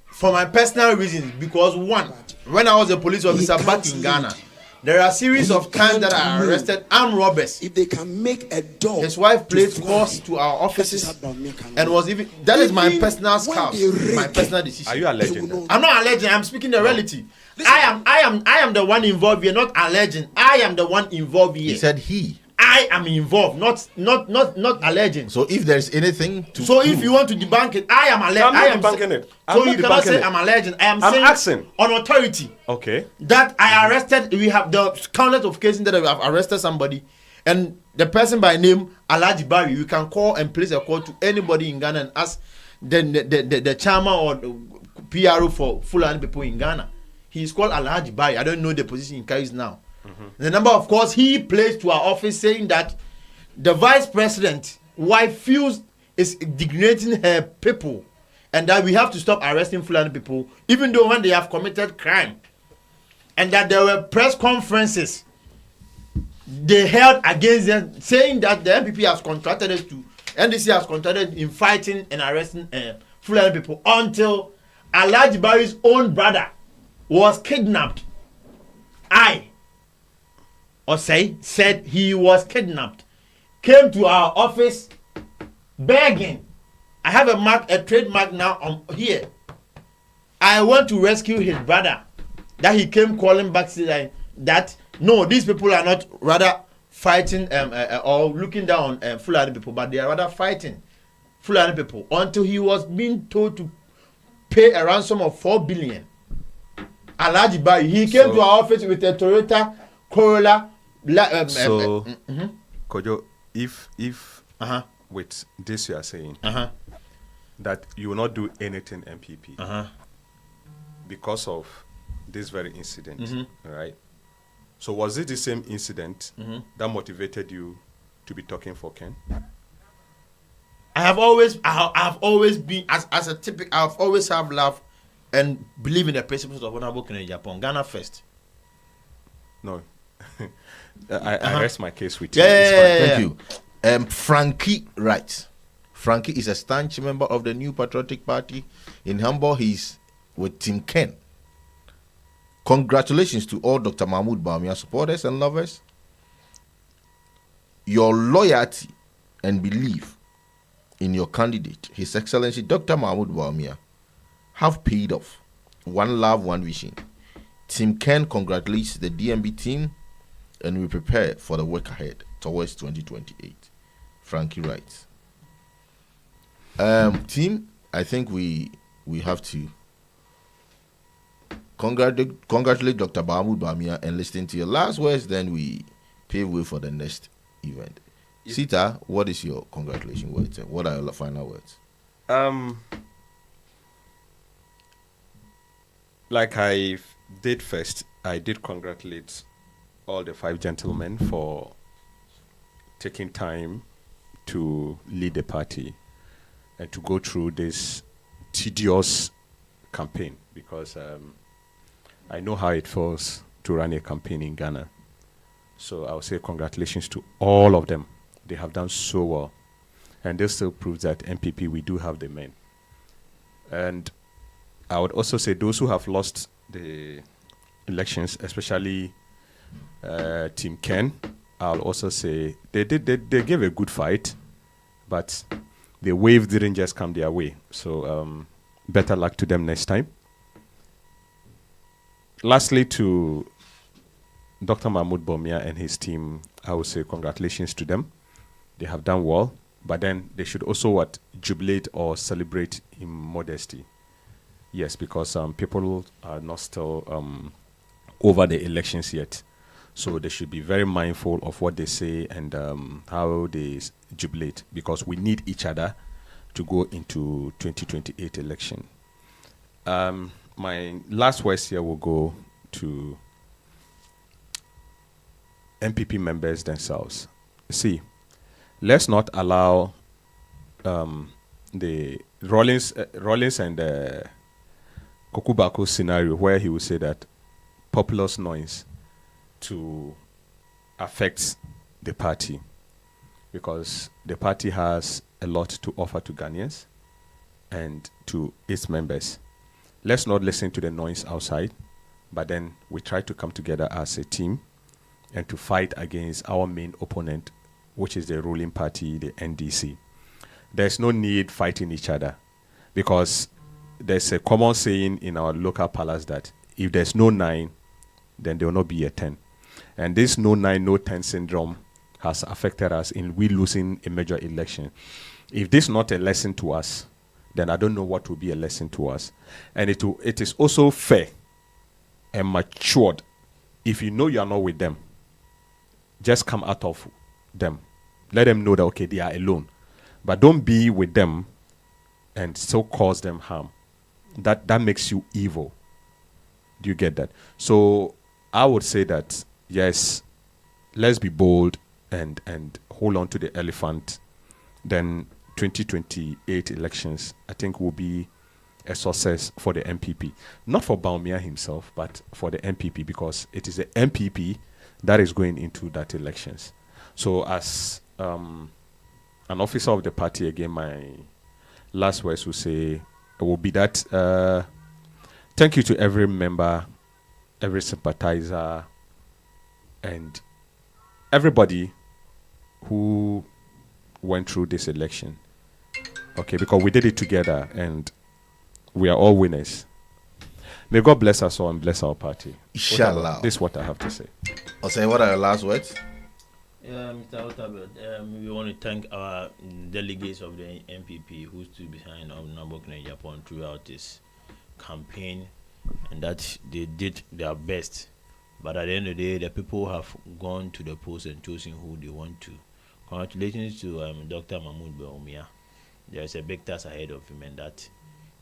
For my personal reasons, because one, when I was a police officer back in Ghana, there are a series of times that I arrested armed robbers. If they can make a dog, his wife played calls to our offices and was even that is my personal scout, my personal decision. Are you alleging? I'm not alleging. I'm speaking the reality. I am the one involved here, not alleging. I am the one involved here. He said he. I am involved, not alleging. So if there's anything to if you want to debunk it, I am alleging. I am debunking it. So you cannot say I'm alleging. I'm saying asking on authority. Okay. That I arrested. We have the countless of cases that we have arrested somebody, and the person by name Alhaji Barry. You can call and place a call to anybody in Ghana and ask the chairman or the PRO for Fulani people in Ghana. He is called Alhaji Barry. I don't know the position he carries now. The number of calls he placed to our office saying that the vice president wife feels is degrading her people and that we have to stop arresting Fulani people even though when they have committed crime, and that there were press conferences they held against them saying that the MPP has contracted us to NDC has contracted in fighting and arresting Fulani people until Alhaji Barry's own brother was kidnapped. Said he was kidnapped, came to our office begging. I have a trademark now on here. I want to rescue his brother. That he came calling back saying that no, these people are not rather fighting or looking down on Fulani people, but they are rather fighting Fulani people until he was being told to pay a ransom of 4 billion. Alhaji Barry, he came to our office with a Toyota Corolla. Kojo, if with this you are saying that you will not do anything MPP because of this very incident, right? So was it the same incident that motivated you to be talking for Ken? I have always been as a typical. I've always have love and believe in the principles of honorable Ken in Japan. Ghana first. No. I rest my case with you. Yeah, It's fine. yeah. Thank you. Frankie writes. Frankie is a staunch member of the New Patriotic Party. In Hamburg, he's with Team Ken. Congratulations to all Dr. Mahmoud Bawumia supporters and lovers. Your loyalty and belief in your candidate, His Excellency Dr. Mahmoud Bawumia, have paid off. One love, one vision. Team Ken congratulates the DMB team and we prepare for the work ahead towards 2028. Frankie writes. Team, I think we have to congratulate Dr. Mahmoud Bawumia and listen to your last words, then we pave way for the next event. Sita, what is your congratulation words? What are your final words? Like I did first, I did congratulate all the 5 gentlemen for taking time to lead the party and to go through this tedious campaign, because I know how it feels to run a campaign in Ghana. So I'll say congratulations to all of them. They have done so well. And this still proves that MPP, we do have the men. And I would also say those who have lost the elections, especially Team Ken, I'll also say they gave a good fight, but the wave didn't just come their way. So better luck to them next time. Lastly, to Dr. Mahmoud Bawumia and his team, I would say congratulations to them. They have done well, but then they should also jubilate or celebrate in modesty. Yes, because people are not still over the elections yet. So they should be very mindful of what they say and how they jubilate, because we need each other to go into 2028 election. My last words here will go to MPP members themselves. See, let's not allow the Rollins and Kokubako scenario where he will say that populous noise to affect the party, because the party has a lot to offer to Ghanaians and to its members. Let's not listen to the noise outside, but then we try to come together as a team and to fight against our main opponent, which is the ruling party, the NDC. There's no need fighting each other, because there's a common saying in our local palace that if there's no 9, then there will not be a 10. And this no 9, no 10 syndrome has affected us in we losing a major election. If this is not a lesson to us, then I don't know what will be a lesson to us. And it is also fair and matured. If you know you are not with them, just come out of them. Let them know that, okay, they are alone. But don't be with them and still cause them harm. That makes you evil. Do you get that? So I would say that, yes, let's be bold and hold on to the elephant. Then 2028 elections, I think, will be a success for the MPP. Not for Bawumia himself, but for the MPP, because it is the MPP that is going into that elections. So as an officer of the party, again, my last words will be that thank you to every member, every sympathizer, and everybody who went through this election. Okay, because we did it together and we are all winners. May God bless us all and bless our party. Inshallah. This is what I have to say. Osei, what are your last words? Mr. Otabel, we want to thank our delegates of the MPP who stood behind Honorable Ken Japan throughout this campaign, and that they did their best. But at the end of the day, the people have gone to the polls and chosen who they want to. Congratulations to Dr. Mahmoud Bawumia. There is a big task ahead of him, and that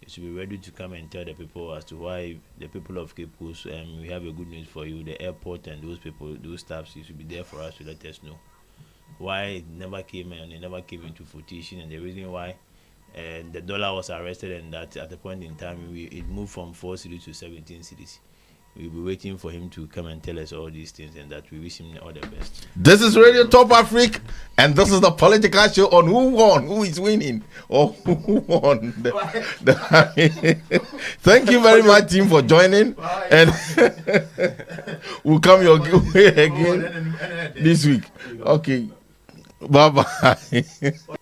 he should be ready to come and tell the people as to why the people of Cape Coast, we have a good news for you. The airport and those people, those staffs, you should be there for us to let us know why it never came and it never came into fruition, and the reason why the dollar was arrested, and that at the point in time it moved from 4 cities to 17 cities. We'll be waiting for him to come and tell us all these things, and that we wish him all the best. This is Radio Top Africa, and this is the political show on who won, who is winning, or who won. Thank you very much, team, for joining. And we'll come your way again this week. Okay. Bye-bye.